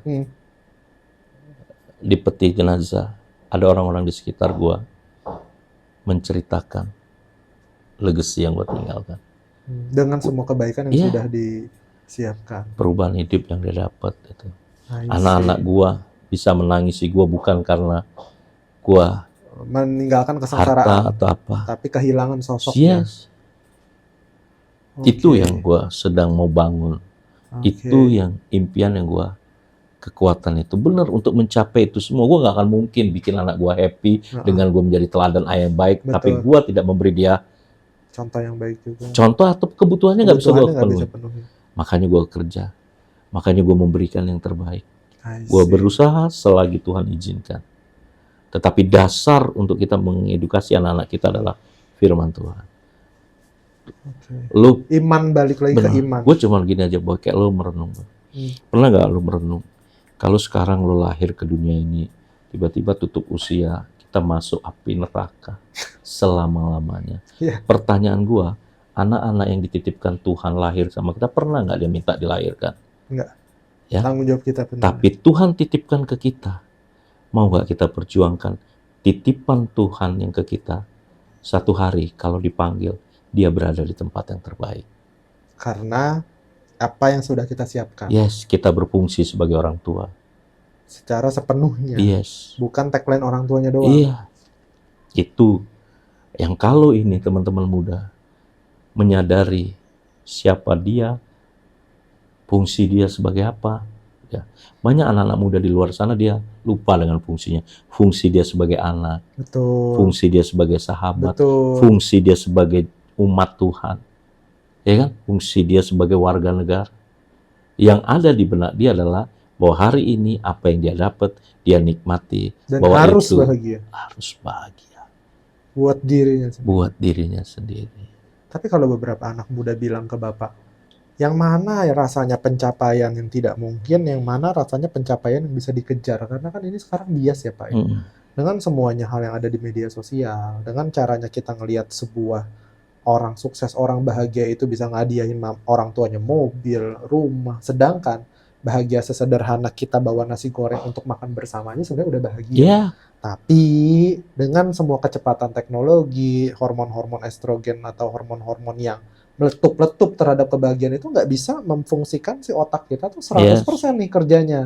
di peti jenazah, ada orang-orang di sekitar gua menceritakan legacy yang gua tinggalkan. Dengan semua kebaikan yang Iya. sudah disiapkan. Perubahan hidup yang dia dapat itu. I see. Anak-anak gua bisa menangisi gua bukan karena gua Meninggalkan harta kesengsaraan, atau apa. tapi kehilangan sosoknya. Yes. Oke. Itu yang gua sedang mau bangun. Oke. Itu yang impian yang gua kekuatan itu benar untuk mencapai itu semua. Gua nggak akan mungkin bikin anak gua happy dengan gua menjadi teladan ayah yang baik, Betul. tapi gua tidak memberi dia Contoh yang baik juga. contoh atau kebutuhannya nggak bisa gua Kebutuhannya nggak penuhi. bisa penuhi. Makanya gua kerja, makanya gua memberikan yang terbaik. I Gua see. berusaha selagi Tuhan izinkan. Tetapi dasar untuk kita mengedukasi anak-anak kita adalah firman Tuhan. Oke. Lu Iman, balik lagi ke iman. gue cuma gini aja, boy, kayak lu merenung. Pernah nggak lu merenung? Kalau sekarang lu lahir ke dunia ini, tiba-tiba tutup usia, kita masuk api neraka selama-lamanya. Iya. Pertanyaan gua, anak-anak yang dititipkan Tuhan lahir sama kita, pernah nggak dia minta dilahirkan? Enggak. Ya. Tanggung jawab kita benar. Tapi Tuhan titipkan ke kita. Mau nggak kita perjuangkan titipan Tuhan yang ke kita? Satu hari kalau dipanggil, dia berada di tempat yang terbaik. Karena apa yang sudah kita siapkan. Yes, kita berfungsi sebagai orang tua. Secara sepenuhnya. Yes. Bukan tagline orang tuanya doang. Iya. Itu yang kalau ini teman-teman muda menyadari siapa dia, fungsi dia sebagai apa. Ya. Banyak anak-anak muda di luar sana dia lupa dengan fungsinya. Fungsi dia sebagai anak, Betul. fungsi dia sebagai sahabat, Betul. fungsi dia sebagai umat Tuhan. Ya kan? Fungsi dia sebagai warga negara. Yang ada di benak dia adalah bahwa hari ini apa yang dia dapat, dia nikmati. Dan bahwa harus itu bahagia. harus bahagia Buat dirinya sendiri. buat dirinya sendiri. Tapi kalau beberapa anak muda bilang ke bapak, yang mana ya rasanya pencapaian yang tidak mungkin, yang mana rasanya pencapaian yang bisa dikejar. Karena kan ini sekarang bias ya Pak. Ya. Dengan semuanya hal yang ada di media sosial, dengan caranya kita ngelihat sebuah orang sukses, orang bahagia itu bisa ngadiahin orang tuanya mobil, rumah. Sedangkan bahagia sesederhana kita bawa nasi goreng untuk makan bersamanya sebenarnya udah bahagia. Ya, Tapi dengan semua kecepatan teknologi, hormon-hormon estrogen atau hormon-hormon yang meletup-letup terhadap kebahagiaan itu nggak bisa memfungsikan si otak kita tuh 100% nih kerjanya.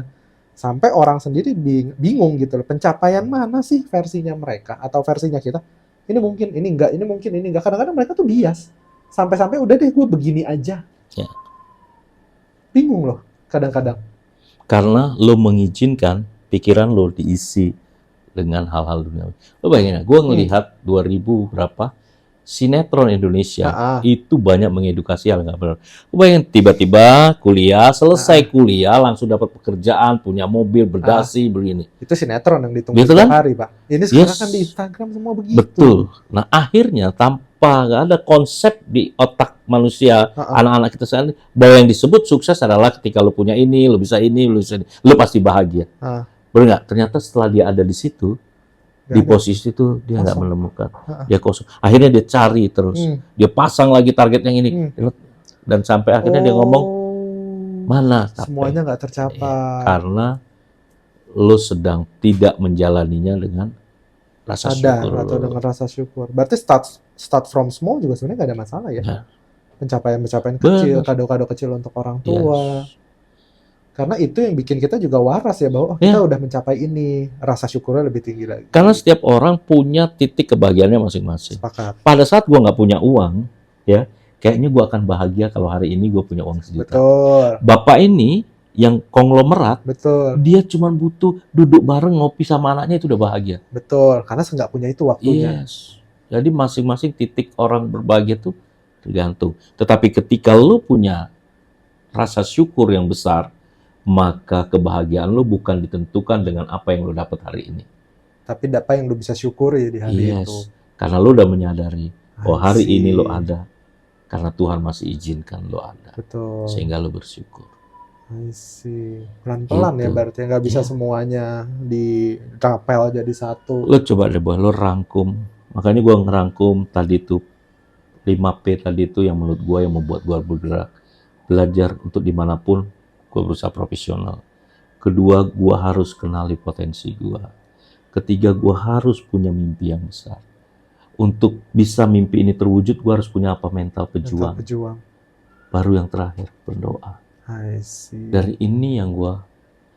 Sampai orang sendiri bingung gitu loh. Pencapaian mana sih versinya mereka atau versinya kita? Ini mungkin, ini enggak, ini mungkin, ini enggak. Kadang-kadang mereka tuh bias. Sampai-sampai udah deh gue begini aja. Ya. Bingung loh kadang-kadang. karena lo mengizinkan pikiran lo diisi dengan hal-hal duniawi. Lo bayangin, gue ngelihat 2000 berapa sinetron Indonesia itu banyak mengedukasi hal nggak benar. Lo bayangin tiba-tiba kuliah, selesai kuliah langsung dapat pekerjaan, punya mobil, berdasi, begini. Itu sinetron yang ditunggu Gitu setiap kan? hari, Pak. Ini sekarang kan di Instagram semua begitu. Betul. Nah akhirnya tanpa nggak ada konsep di otak manusia, anak-anak kita sekarang, bahwa yang disebut sukses adalah ketika lo punya ini, lo bisa ini, lo bisa ini, lo pasti bahagia. Benar nggak? Ternyata setelah dia ada di situ, di posisi itu dia nggak menemukan, dia kosong. Akhirnya dia cari terus, dia pasang lagi target yang ini, dan sampai akhirnya dia ngomong mana? Semuanya nggak tercapai. Karena lo sedang tidak menjalaninya dengan rasa syukur. Atau dengan rasa syukur. Berarti start from small juga sebenarnya nggak ada masalah ya. Pencapaian-pencapaian kecil, kado-kado kecil untuk orang tua. Karena itu yang bikin kita juga waras ya, bahwa kita udah mencapai ini, rasa syukurnya lebih tinggi lagi. Karena setiap orang punya titik kebahagiaannya masing-masing. Sepakat. Pada saat gue nggak punya uang, ya kayaknya gue akan bahagia kalau hari ini gue punya uang 1 juta. Betul. Bapak ini yang konglomerat, Betul. dia cuma butuh duduk bareng ngopi sama anaknya itu udah bahagia. Betul, karena nggak punya itu waktunya. Yes. Jadi masing-masing titik orang berbahagia itu tergantung. Tetapi ketika lu punya rasa syukur yang besar, maka kebahagiaan lu bukan ditentukan dengan apa yang lu dapat hari ini. Tapi apa yang lu bisa syukuri di hari itu. Karena lu udah menyadari, oh hari I ini see. lu ada, karena Tuhan masih izinkan lu ada. Betul. Sehingga lu bersyukur. I see. Pelan-pelan ya Gitu. berarti, nggak bisa Iya. semuanya dirapel jadi satu. Lu coba deh, lu rangkum. Makanya gua ngerangkum tadi tuh 5P tadi itu yang menurut gua yang membuat gua bergerak. Belajar untuk dimanapun, gue berusaha profesional. Kedua, gue harus kenali potensi gue. Ketiga, gue harus punya mimpi yang besar. Untuk bisa mimpi ini terwujud, gue harus punya apa? Mental pejuang. Baru yang terakhir, berdoa. I see. Dari ini yang gue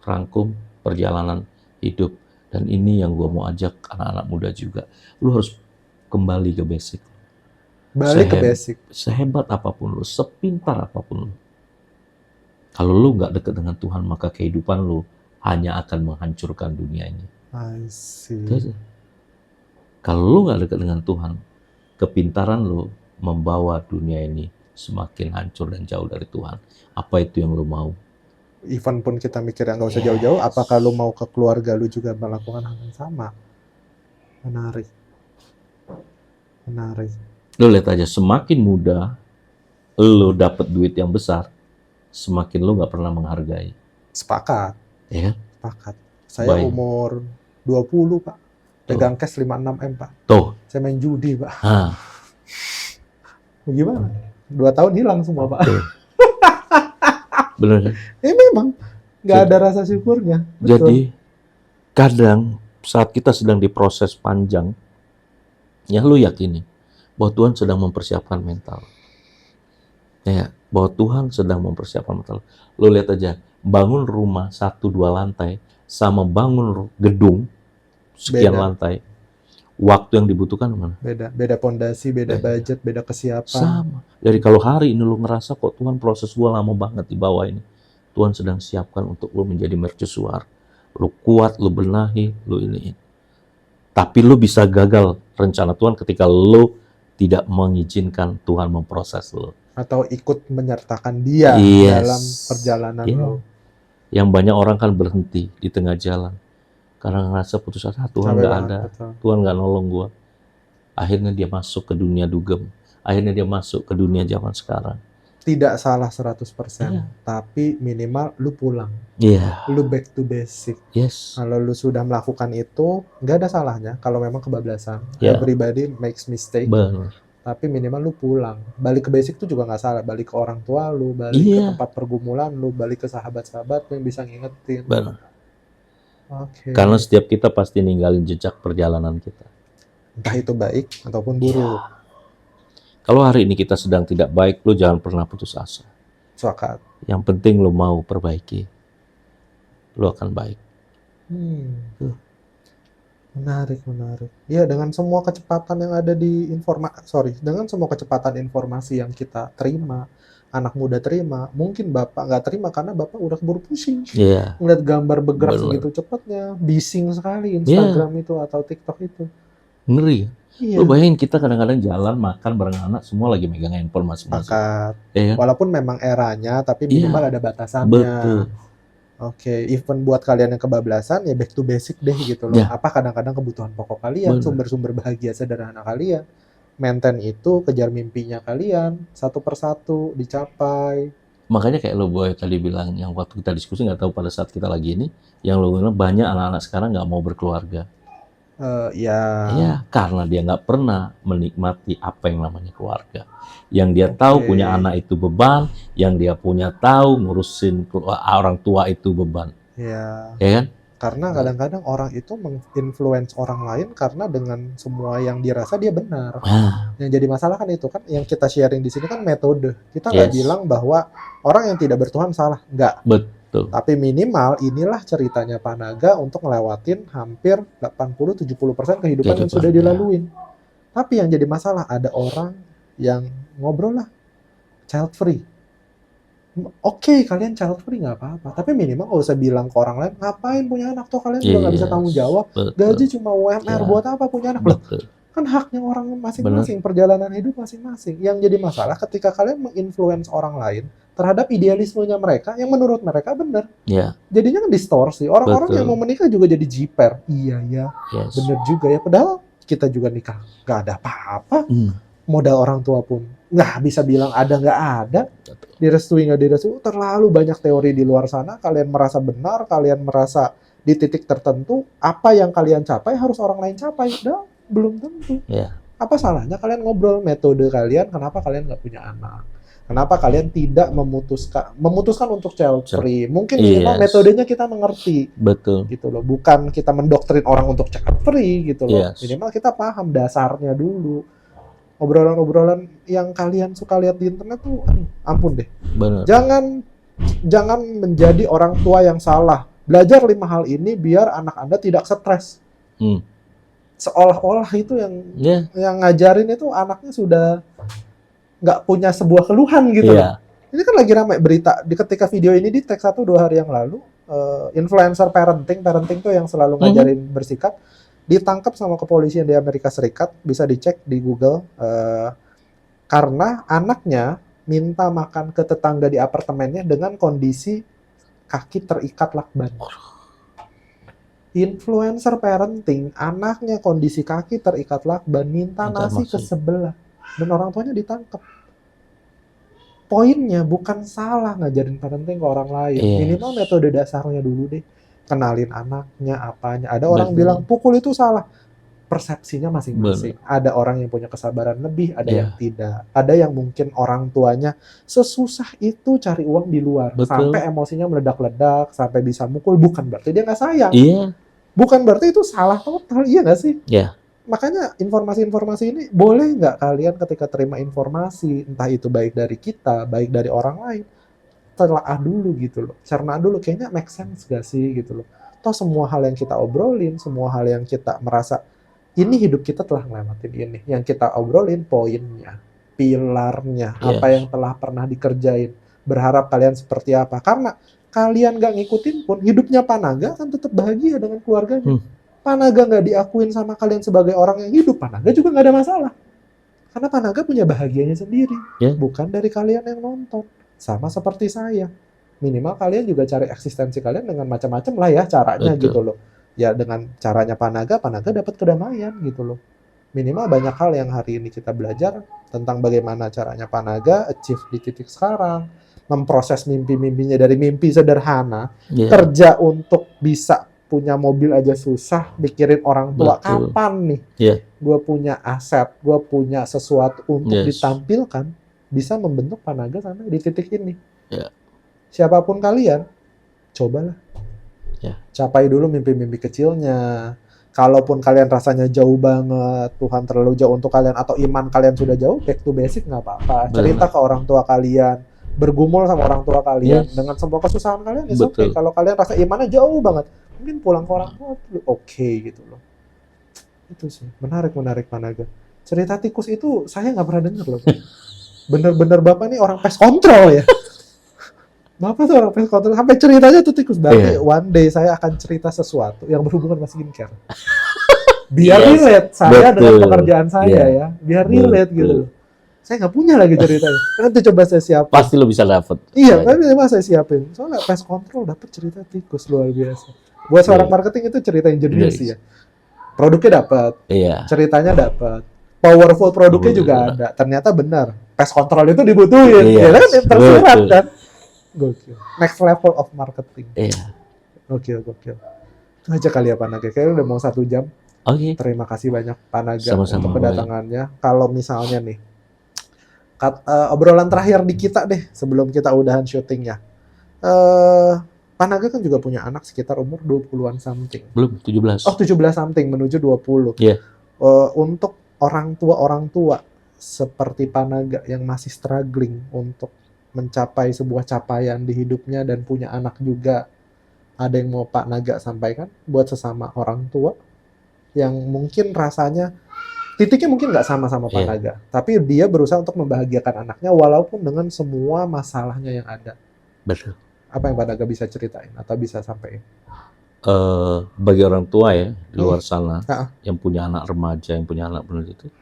rangkum perjalanan hidup. Dan ini yang gue mau ajak anak-anak muda juga. Lu harus kembali ke basic. Balik ke basic. Sehebat apapun lu, sepintar apapun lu, kalau lu nggak dekat dengan Tuhan, maka kehidupan lu hanya akan menghancurkan dunia ini. I see. Kalau lu nggak dekat dengan Tuhan, kepintaran lu membawa dunia ini semakin hancur dan jauh dari Tuhan. Apa itu yang lu mau? Even pun kita mikirnya nggak usah jauh-jauh, apakah lu mau ke keluarga lu juga melakukan hal yang sama? Menarik. Lu lihat aja, semakin muda lu dapat duit yang besar, semakin lu nggak pernah menghargai. Sepakat. Ya. Sepakat. Saya umur 20, Pak. Pegang cash 56 M, Pak. Tuh. Saya main judi, Pak. Nah. Gimana? 2 tahun hilang semua, Pak. Bener kan? Memang nggak ada rasa syukurnya. Betul. Jadi kadang saat kita sedang diproses panjang, ya lu yakini bahwa Tuhan sedang mempersiapkan mental. Ya, bahwa Tuhan sedang mempersiapkan mental. Lu lihat aja, bangun rumah 1-2 lantai sama bangun gedung sekian lantai, waktu yang dibutuhkan mana? Beda pondasi, beda budget, beda kesiapan. Sama. Jadi kalau hari ini lu ngerasa kok Tuhan proses gua lama banget di bawah ini, Tuhan sedang siapkan untuk lu menjadi mercusuar. Lu kuat, lu benahi, lu iniin. Tapi lu bisa gagal rencana Tuhan ketika lu tidak mengizinkan Tuhan memproses lu. Atau ikut menyertakan dia dalam perjalanan lu. Yang banyak orang kan berhenti di tengah jalan. Karena ngerasa putus asa, Tuhan nggak ada. Betul. Tuhan nggak nolong gua. Akhirnya dia masuk ke dunia dugem. Akhirnya dia masuk ke dunia zaman sekarang. Tidak salah 100%. Tapi minimal lu pulang. Lu back to basic. Kalau lu sudah melakukan itu, nggak ada salahnya kalau memang kebablasan. Everybody makes mistake. Benar. Tapi minimal lu pulang. Balik ke basic itu juga nggak salah. Balik ke orang tua lu, balik ke tempat pergumulan lu, balik ke sahabat-sahabat yang bisa ngingetin. Benar. Karena setiap kita pasti ninggalin jejak perjalanan kita. Entah itu baik ataupun buruk. Kalau hari ini kita sedang tidak baik, lu jangan pernah putus asa. Sepakat. Yang penting lu mau perbaiki, lu akan baik. Menarik. Iya, dengan semua kecepatan yang ada di dengan semua kecepatan informasi yang kita terima, anak muda terima, mungkin bapak nggak terima karena bapak udah keburu pusing. Ngeliat gambar bergerak segitu cepatnya, bising sekali Instagram itu atau TikTok itu. Ngeri. Lu bayangin kita kadang-kadang jalan makan bareng anak semua lagi megang handphone masing-masing. Walaupun memang eranya, tapi minimal ada batasannya. Betul. Even buat kalian yang kebablasan ya back to basic deh gitu loh. Apa kadang-kadang kebutuhan pokok kalian, sumber-sumber bahagia sederhana kalian, maintain itu, kejar mimpinya kalian satu persatu dicapai. Makanya kayak lo Boy tadi bilang yang waktu kita diskusi, nggak tahu pada saat kita lagi ini, yang lo bilang banyak anak-anak sekarang nggak mau berkeluarga. Karena dia nggak pernah menikmati apa yang namanya keluarga. Yang dia tahu punya anak itu beban, yang dia punya tahu ngurusin orang tua itu beban. Ya kan? Karena kadang-kadang orang itu menginfluence orang lain karena dengan semua yang dirasa dia benar. Yang jadi masalah kan itu kan, yang kita sharing di sini kan metode. Kita nggak bilang bahwa orang yang tidak bertuhan salah, nggak. Betul. Tapi minimal inilah ceritanya Panaga untuk ngelewatin hampir 80-70% kehidupan yang sudah dilaluin. Tapi yang jadi masalah ada orang yang ngobrol lah child free. Oke, kalian child free nggak apa-apa. Tapi minimal nggak usah bilang ke orang lain, ngapain punya anak tuh kalian juga nggak bisa tanggung jawab. Betul. Gaji cuma UMR, buat apa punya anak? Loh, Betul. kan haknya orang masing-masing, perjalanan hidup masing-masing. Yang jadi masalah ketika kalian menginfluence orang lain terhadap idealismenya mereka yang menurut mereka benar. Ya. Jadinya kan distorsi. Orang-orang Betul. yang mau menikah juga jadi jiper. Iya ya, Yes. bener juga ya. Padahal kita juga nikah nggak ada apa-apa. Modal orang tua pun nggak bisa bilang ada nggak ada. Direstui nggak direstui. Terlalu banyak teori di luar sana. Kalian merasa benar, kalian merasa di titik tertentu apa yang kalian capai harus orang lain capai. Dah, belum tentu. Ya. Apa salahnya kalian ngobrol metode kalian? Kenapa kalian nggak punya anak? Kenapa kalian tidak memutuskan untuk child free? Mungkin minimal metodenya kita mengerti. Betul. Gitu loh. Bukan kita mendoktrin orang untuk child free gitu loh. Yes. Minimal kita paham dasarnya dulu. Obrolan-obrolan yang kalian suka lihat di internet tuh, ampun deh. Benar. Jangan menjadi orang tua yang salah. Belajar 5 hal ini biar anak Anda tidak stres. Seolah-olah itu yang ngajarin itu anaknya sudah nggak punya sebuah keluhan gitu. Ini kan lagi ramai berita ketika video ini di tag 1-2 hari yang lalu, influencer parenting tuh yang selalu ngajarin bersikap ditangkap sama kepolisian di Amerika Serikat, bisa dicek di Google, karena anaknya minta makan ke tetangga di apartemennya dengan kondisi kaki terikat lakban. Influencer parenting, anaknya kondisi kaki terikat lakban, minta nasi ke sebelah, dan orang tuanya ditangkap. Poinnya bukan salah ngajarin parenting ke orang lain, minimal metode dasarnya dulu deh. Kenalin anaknya, apanya. Ada orang bilang pukul itu salah. Persepsinya masing-masing. Ada orang yang punya kesabaran lebih, ada yang tidak. Ada yang mungkin orang tuanya sesusah itu cari uang di luar. Sampai emosinya meledak-ledak, sampai bisa mukul. Bukan berarti dia nggak sayang. Bukan berarti itu salah total. Iya nggak sih? Makanya informasi-informasi ini boleh nggak kalian ketika terima informasi, entah itu baik dari kita, baik dari orang lain, telaah dulu gitu loh, cerna dulu, kayaknya make sense gak sih gitu loh. Toh semua hal yang kita obrolin, semua hal yang kita merasa ini hidup kita telah ngelewatin ini, yang kita obrolin poinnya, pilarnya, apa yang telah pernah dikerjain, berharap kalian seperti apa. Karena kalian gak ngikutin pun, hidupnya Panaga kan tetap bahagia dengan keluarganya. Panaga gak diakuin sama kalian sebagai orang yang hidup, Panaga juga gak ada masalah. Karena Panaga punya bahagianya sendiri, bukan dari kalian yang nonton. Sama seperti saya. Minimal kalian juga cari eksistensi kalian dengan macam-macam lah ya caranya. Betul. Gitu loh. Ya dengan caranya Panaga dapat kedamaian gitu loh. Minimal banyak hal yang hari ini kita belajar tentang bagaimana caranya Panaga achieve di titik sekarang, memproses mimpi-mimpinya dari mimpi sederhana, kerja untuk bisa punya mobil aja susah, mikirin orang tua. Betul. Kapan nih gue punya aset, gue punya sesuatu untuk ditampilkan, bisa membentuk Panaga sampai di titik ini. Siapapun kalian, cobalah. Capai dulu mimpi-mimpi kecilnya. Kalaupun kalian rasanya jauh banget, Tuhan terlalu jauh untuk kalian, atau iman kalian sudah jauh, back to basic nggak apa-apa. Cerita ke orang tua kalian, bergumul sama orang tua kalian, dengan semua kesusahan kalian, it's okay. Kalau kalian rasa imannya jauh banget, mungkin pulang ke orang tua, oke gitu loh. Itu sih, menarik Panaga. Cerita tikus itu saya nggak pernah dengar loh. Bener-bener Bapak nih orang pest control ya. Bapak tuh orang pest control. Sampai ceritanya tuh tikus. Berarti one day saya akan cerita sesuatu yang berhubungan sama skincare. Biar relate saya dengan pekerjaan saya ya. Biar relate gitu. Saya nggak punya lagi ceritanya. Nanti coba saya siapin. Pasti lo bisa dapet. Iya, tapi memang saya siapin. Soalnya pest control dapet cerita tikus luar biasa. Buat seorang marketing itu cerita yang jenius ya. Produknya dapat. Ceritanya dapat. Powerful produknya juga ada. Ternyata benar. Pest control itu dibutuhin. Ya kan tersirat kan. Gokil. Next level of marketing. Gokil. Itu aja kali ya Panaga. Kayaknya udah mau 1 jam. Terima kasih banyak Panaga untuk kedatangannya. Kalau misalnya nih, obrolan terakhir di kita deh sebelum kita udahan syutingnya. Panaga kan juga punya anak sekitar umur 20-an something. Belum, 17. Oh, 17 something menuju 20. Untuk orang tua seperti Panaga yang masih struggling untuk mencapai sebuah capaian di hidupnya dan punya anak juga, ada yang mau Pak Naga sampaikan buat sesama orang tua yang mungkin rasanya titiknya mungkin nggak sama-sama Pak Iya, Naga, tapi dia berusaha untuk membahagiakan anaknya walaupun dengan semua masalahnya yang ada. betul. Apa yang Pak Naga bisa ceritain atau bisa sampaikan? Bagi orang tua ya di luar sana Ah, yang punya anak remaja, yang punya anak benar itu,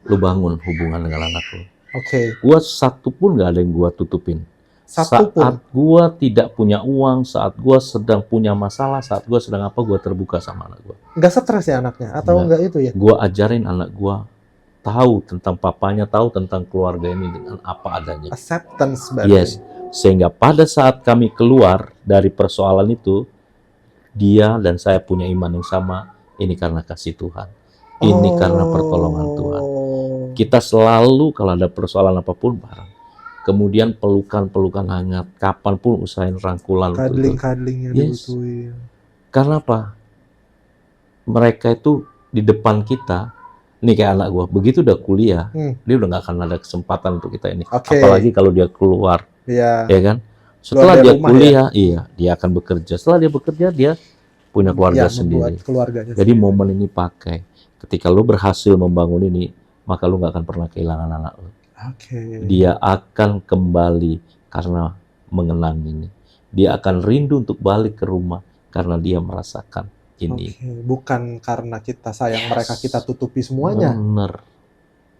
lu bangun hubungan dengan anak lu. Oke, Gua satu pun nggak ada yang gua tutupin. satu pun. Saat gua tidak punya uang, saat gua sedang punya masalah, saat gua sedang apa, gua terbuka sama anak gua. Nggak stres ya anaknya atau Nggak. nggak itu ya? Gua ajarin anak gua tahu tentang papanya, tahu tentang keluarga ini dengan apa adanya. Acceptance berarti. Yes, sehingga pada saat kami keluar dari persoalan itu, dia dan saya punya iman yang sama. Ini karena kasih Tuhan. Ini karena pertolongan Tuhan. Kita selalu kalau ada persoalan apapun bareng. Kemudian pelukan-pelukan hangat. Kapanpun usahain rangkulan. Cuddling-cuddling yang Yes. dibutuhin. Karena apa? Mereka itu di depan kita. Nih kayak anak gua, begitu udah kuliah, dia udah nggak akan ada kesempatan untuk kita ini. Oke. Apalagi kalau dia keluar, Iya. ya kan? Setelah dari dia rumah, kuliah, iya, dia akan bekerja. Setelah dia bekerja, dia punya keluarga Yang sendiri. membuat keluarganya Jadi sendiri. momen ini pakai. Ketika lo berhasil membangun ini, maka lo nggak akan pernah kehilangan anak lo. Oke. Dia akan kembali karena mengenang ini. Dia akan rindu untuk balik ke rumah karena dia merasakan ini. Oke. Bukan karena kita sayang Yes. mereka kita tutupi semuanya. Bener.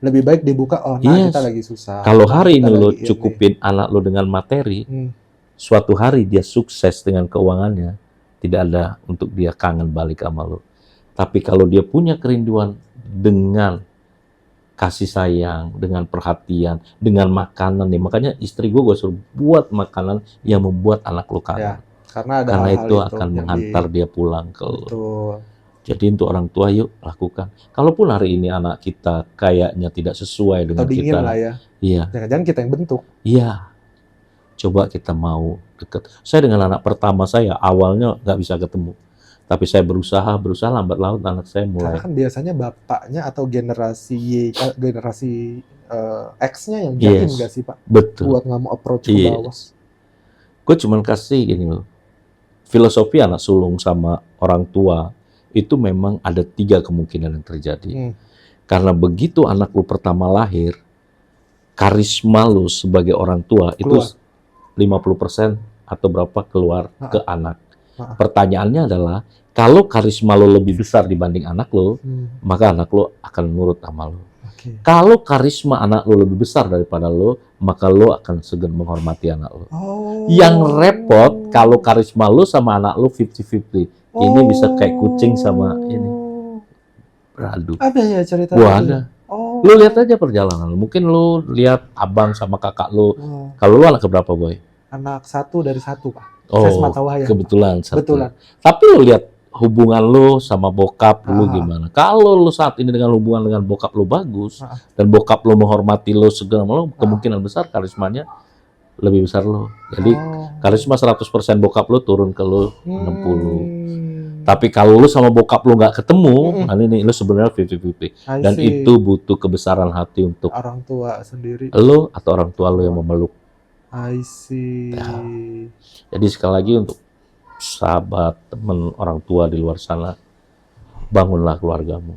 Lebih baik dibuka. Oh, nah Yes. kita lagi susah. Kalau Nah, hari kita ini lo lagi cukupin anak lo dengan materi, Hmm. suatu hari dia sukses dengan keuangannya, tidak ada untuk dia kangen balik sama lo. Tapi kalau dia punya kerinduan dengan kasih sayang, dengan perhatian, dengan makanan nih, makanya istri gue suruh buat makanan yang membuat anak lo kangen. Ya, karena ada Karena hal-hal itu akan yang menghantar dia pulang ke lo. Betul. Jadi untuk orang tua yuk lakukan. Kalaupun hari ini anak kita kayaknya tidak sesuai Atau dengan dingin kita, lah ya. iya, Jangan-jangan kita yang bentuk. iya. Coba kita mau deket. Saya dengan anak pertama saya awalnya nggak bisa ketemu, tapi saya berusaha lambat laun anak saya Karena mulai. kan biasanya bapaknya atau generasi generasi X-nya yang jaim Yes. nggak sih Pak? Betul. Buat nggak mau approach ke Yes. bawah. Gue cuman kasih gini loh. Filosofi anak sulung sama orang tua itu memang ada 3 kemungkinan yang terjadi. Karena begitu anak lu pertama lahir, karisma lu sebagai orang tua itu Keluar. 50% atau berapa keluar ke anak. Ha-ha. Pertanyaannya adalah, kalau karisma lo lebih besar dibanding anak lo, maka anak lo akan nurut sama lo. Oke. Kalau karisma anak lo lebih besar daripada lo, maka lo akan segan menghormati anak lo. Oh. Yang repot, kalau karisma lo sama anak lo 50-50. Ini bisa kayak kucing sama ini. Beradu. Ada ya cerita Wah, itu? ada. Oh. Lo lihat aja perjalanan lo. Mungkin lo lihat abang sama kakak lo. Oh. Kalau lo anak keberapa, Boy? Anak 1 dari 1 Pak. Oh, Saya sematawayang. kebetulan. Satu. Betulan. Tapi lo lihat hubungan lo sama bokap lo Ah. gimana. Kalau lo saat ini dengan hubungan dengan bokap lo bagus, Ah. dan bokap lo menghormati lo segala lo, kemungkinan besar karismanya lebih besar lo. Jadi karisma 100% bokap lo turun ke lo 60. Tapi kalau lo sama bokap lo nggak ketemu, nah ini lo sebenarnya 50-50. Dan itu butuh kebesaran hati untuk orang tua sendiri. lo atau orang tua lo yang memeluk. I see. Ya. Jadi sekali lagi untuk sahabat, teman, orang tua di luar sana, bangunlah keluargamu,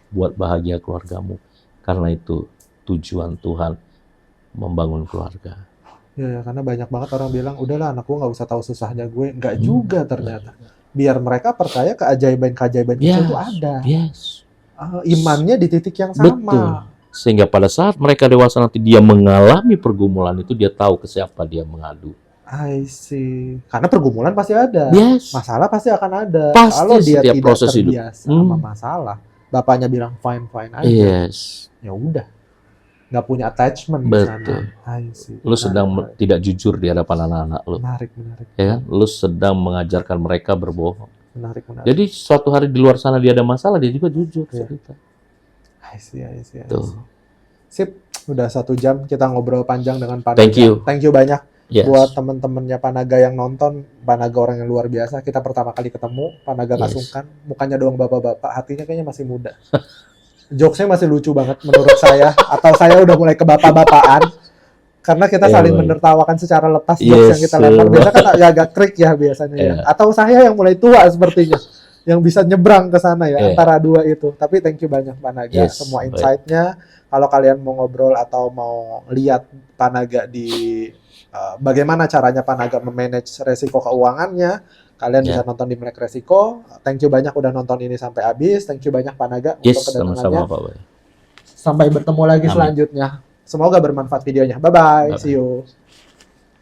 buat bahagia keluargamu, karena itu tujuan Tuhan membangun keluarga. Ya, karena banyak banget orang bilang, udahlah anak gue nggak usah tahu susahnya gue. Nggak juga ternyata. Biar mereka percaya keajaiban-keajaiban kecil itu ada. Yes. Imannya di titik yang sama. Betul. Sehingga pada saat mereka dewasa nanti dia mengalami pergumulan itu, dia tahu ke siapa dia mengadu. I see. Karena pergumulan pasti ada. Yes. Masalah pasti akan ada. Pasti Kalau dia setiap tidak proses hidup. terbiasa sama masalah, bapaknya bilang fine aja. Yes. Ya udah. Nggak punya attachment di Betul. sana. I see. Lu sedang tidak jujur di hadapan anak-anak lu. Menarik. Ya kan? Lu sedang mengajarkan mereka berbohong. Menarik. Jadi suatu hari di luar sana dia ada masalah, dia juga jujur cerita. I see. Tuh. Sip, udah 1 jam kita ngobrol panjang dengan Pak Thank Naga. you. Thank you banyak Yes. buat temen-temennya Pak Naga yang nonton. Pak Naga orang yang luar biasa. Kita pertama kali ketemu, Pak Naga nggak Yes. sungkan. Mukanya doang bapak-bapak, hatinya kayaknya masih muda. Jokesnya masih lucu banget menurut saya. Atau saya udah mulai ke bapak-bapaan. Karena kita Iya, saling baik. menertawakan secara lepas Yes, jokes yang kita lempar. betul. Biasanya kan agak krik ya biasanya ya. Iya. Atau saya yang mulai tua sepertinya. Yang bisa nyebrang ke sana ya, Iya. antara dua itu. Tapi thank you banyak Pak Naga, Yes, semua baik. insight-nya. Kalau kalian mau ngobrol atau mau lihat Pak Naga di bagaimana caranya Pak Naga memanage resiko keuangannya, kalian bisa Ya. nonton di Melek Resiko. Thank you banyak udah nonton ini sampai habis. Thank you banyak Pak Naga Yes, untuk kedatangannya. sama-sama Pak Boy. Sampai bertemu lagi Amin. selanjutnya. Semoga bermanfaat videonya. Bye-bye. Bye-bye. See you.